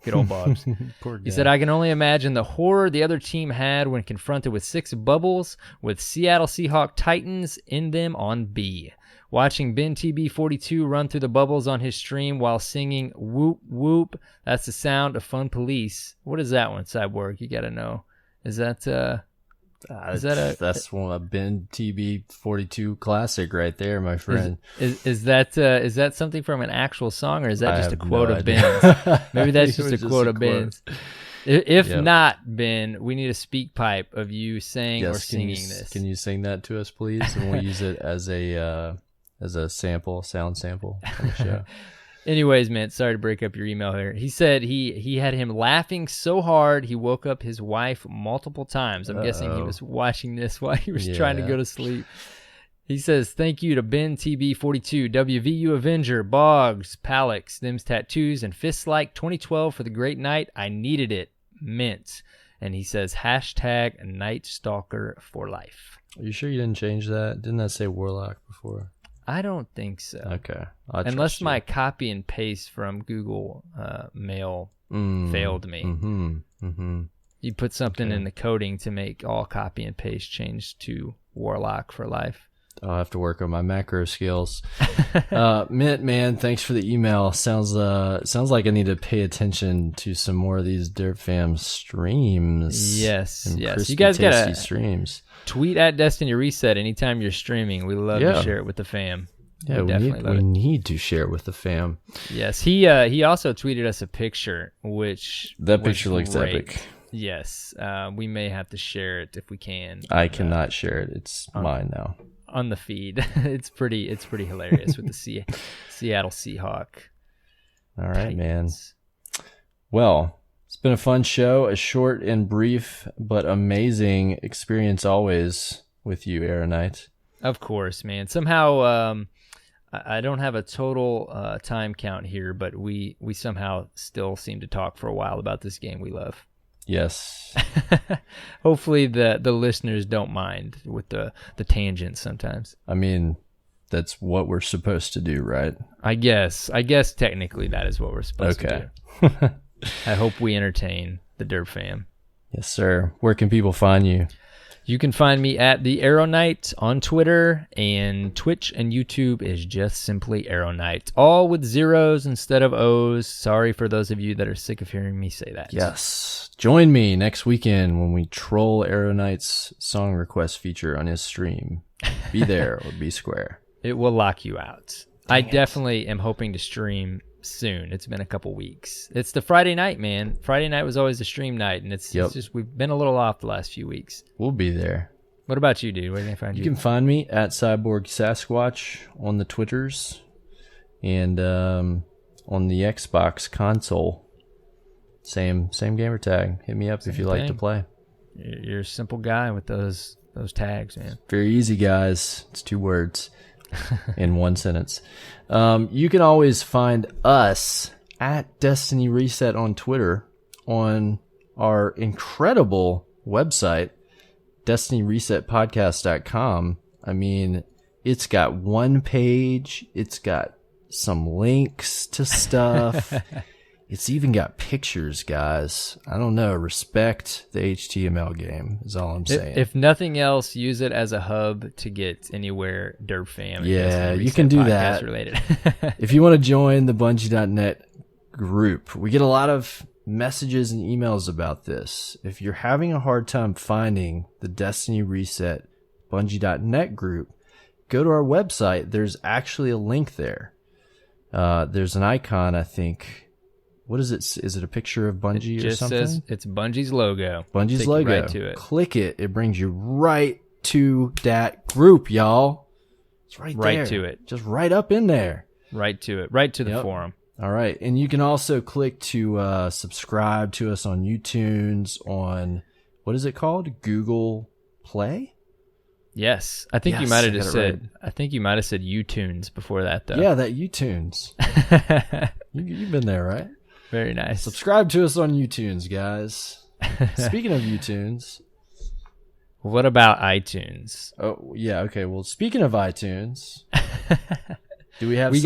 A: Good old Bobs.
B: Poor guy.
A: He said, I can only imagine the horror the other team had when confronted with 6 bubbles with Seattle Seahawk Titans in them on B. Watching Ben TB42 run through the bubbles on his stream while singing whoop whoop. That's the sound of Fun Police. What is that one, Cyborg? You got to know. Is that
B: that's one of Ben TB42 classic right there, my friend.
A: is that something from an actual song, or is that
B: I
A: just a
B: have
A: quote
B: no
A: of
B: idea.
A: Ben's? Maybe that's just a quote of Ben's. If
B: Yep.
A: not, Ben, we need a speak pipe of you saying or singing this.
B: Can you sing that to us, please? And we'll use it as a sample, sound sample on the show.
A: Anyways, man, sorry to break up your email here. He said he had him laughing so hard he woke up his wife multiple times. I'm guessing he was watching this while he was trying to go to sleep. He says, thank you to Ben TB42, WVU Avenger, Boggs, Palix, Them's Tattoos, and Fists Like 2012 for the great night. I needed it. Mint. and he says hashtag Night Stalker for life.
B: Are you sure you didn't change that? Didn't that say Warlock before?
A: I don't think so.
B: Okay.
A: Unless my copy and paste from Google Mail failed me. You put something in the coding to make all copy and paste change to Warlock for life.
B: I'll have to work on my macro skills. Mint, man, thanks for the email. Sounds like I need to pay attention to some more of these Dirt Fam streams.
A: Yes.
B: Crispy,
A: You guys
B: tasty
A: gotta
B: streams.
A: tweet at Destiny Reset anytime you're streaming. We love to share it with the fam.
B: Yeah, we need to share it with the fam.
A: Yes, he also tweeted us a picture, which
B: That
A: was
B: picture looks
A: great.
B: epic.
A: Yes, we may have to share it if we can.
B: I cannot share it. It's mine now.
A: On the feed. It's pretty hilarious with the Seattle Seahawk.
B: All right, man.
A: Titans.
B: Well, it's been a fun show, a short and brief but amazing experience always with you, Aeronite.
A: Of course, man. Somehow, I don't have a total time count here, but we somehow still seem to talk for a while about this game we love.
B: Yes.
A: Hopefully the listeners don't mind with the tangents sometimes.
B: I mean, that's what we're supposed to do, right?
A: I guess technically that is what we're supposed to do. I hope we entertain the Derp fam.
B: Yes, sir. Where can people find you?
A: You can find me at the Arrow Knight on Twitter, and Twitch and YouTube is just simply Arrow Knight, all with zeros instead of O's. Sorry for those of you that are sick of hearing me say that.
B: Yes. Join me next weekend when we troll Arrow Knight's song request feature on his stream. Be there or be square.
A: It will lock you out. I definitely am hoping to stream soon. It's been a couple weeks. It's the Friday night, man. Friday night was always the stream night, and it's just we've been a little off the last few weeks.
B: We'll be there.
A: What about you, dude? Where can I find you?
B: You can find me at Cyborg Sasquatch on the Twitters and on the Xbox console. Same gamer tag. Hit me up if you like to play.
A: You're a simple guy with those tags, man.
B: Very easy, guys. It's 2 words in 1 sentence. You can always find us at Destiny Reset on Twitter, on our incredible website, DestinyResetPodcast.com. I mean, it's got 1 page. It's got some links to stuff. It's even got pictures, guys. I don't know. Respect the HTML game is all I'm saying.
A: If nothing else, use it as a hub to get anywhere Derp fam.
B: Yeah, you can do that.
A: Related.
B: If you want to join the Bungie.net group, we get a lot of messages and emails about this. If you're having a hard time finding the Destiny Reset Bungie.net group, go to our website. There's actually a link there. There's an icon, I think. What is it? Is it a picture of Bungie or something? It just says
A: it's Bungie's logo.
B: Bungie's logo.
A: Right to it.
B: Click it. It brings you right to that group, y'all. It's right there.
A: Right to it.
B: Just right up in there.
A: Right to it. Right to the forum.
B: All right. And you can also click to subscribe to us on YouTunes, on, what is it called? Google Play?
A: Yes. I think you might have just said, I think you might have said YouTunes before that, though.
B: Yeah, that YouTunes. You've been there, right?
A: Very nice.
B: Subscribe to us on YouTunes, guys. Speaking of YouTunes.
A: What about iTunes?
B: Oh, yeah. Okay. Well, speaking of iTunes, do we have
A: We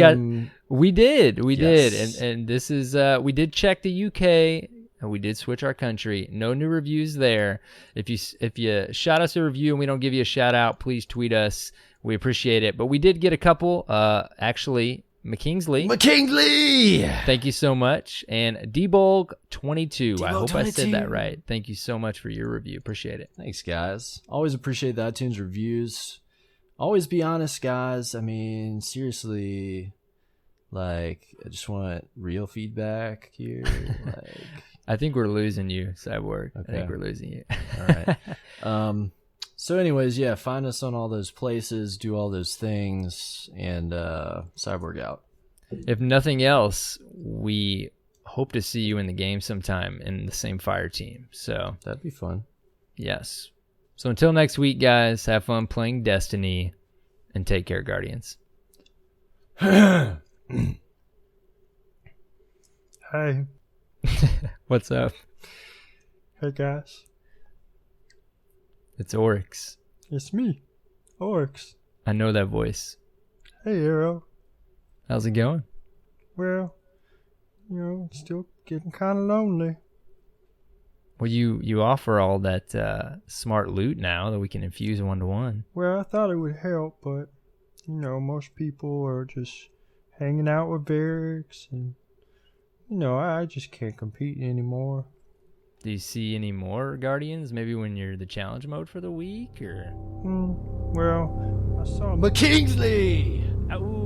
A: did.
B: Yes.
A: And this is, we did check the UK and we did switch our country. No new reviews there. If you shot us a review and we don't give you a shout out, please tweet us. We appreciate it. But we did get a couple, actually, McKingsley. Thank you so much. And Debulg22. I hope I said that right. Thank you so much for your review. Appreciate it.
B: Thanks, guys. Always appreciate the iTunes reviews. Always be honest, guys. I mean, seriously, like, I just want real feedback here. Like,
A: I think we're losing you, Cyborg.
B: Okay.
A: I think we're losing you.
B: All right. So anyways, yeah, find us on all those places, do all those things, and Cyborg out.
A: If nothing else, we hope to see you in the game sometime in the same fire team. So
B: That'd be fun.
A: yes. So until next week, guys, have fun playing Destiny and take care, Guardians.
B: Hi.
A: What's up?
F: Hey guys,
A: It's Oryx.
F: it's me, Oryx.
A: I know that voice.
F: Hey Arrow.
A: How's it going?
F: Well, still getting kind of lonely.
A: Well, you offer all that smart loot now that we can infuse 1-to-1.
F: Well, I thought it would help, but most people are just hanging out with Varix, and I just can't compete anymore.
A: Do you see any more Guardians? Maybe when you're the challenge mode for the week, or?
F: Well, I saw
B: McKingsley!
A: Ooh.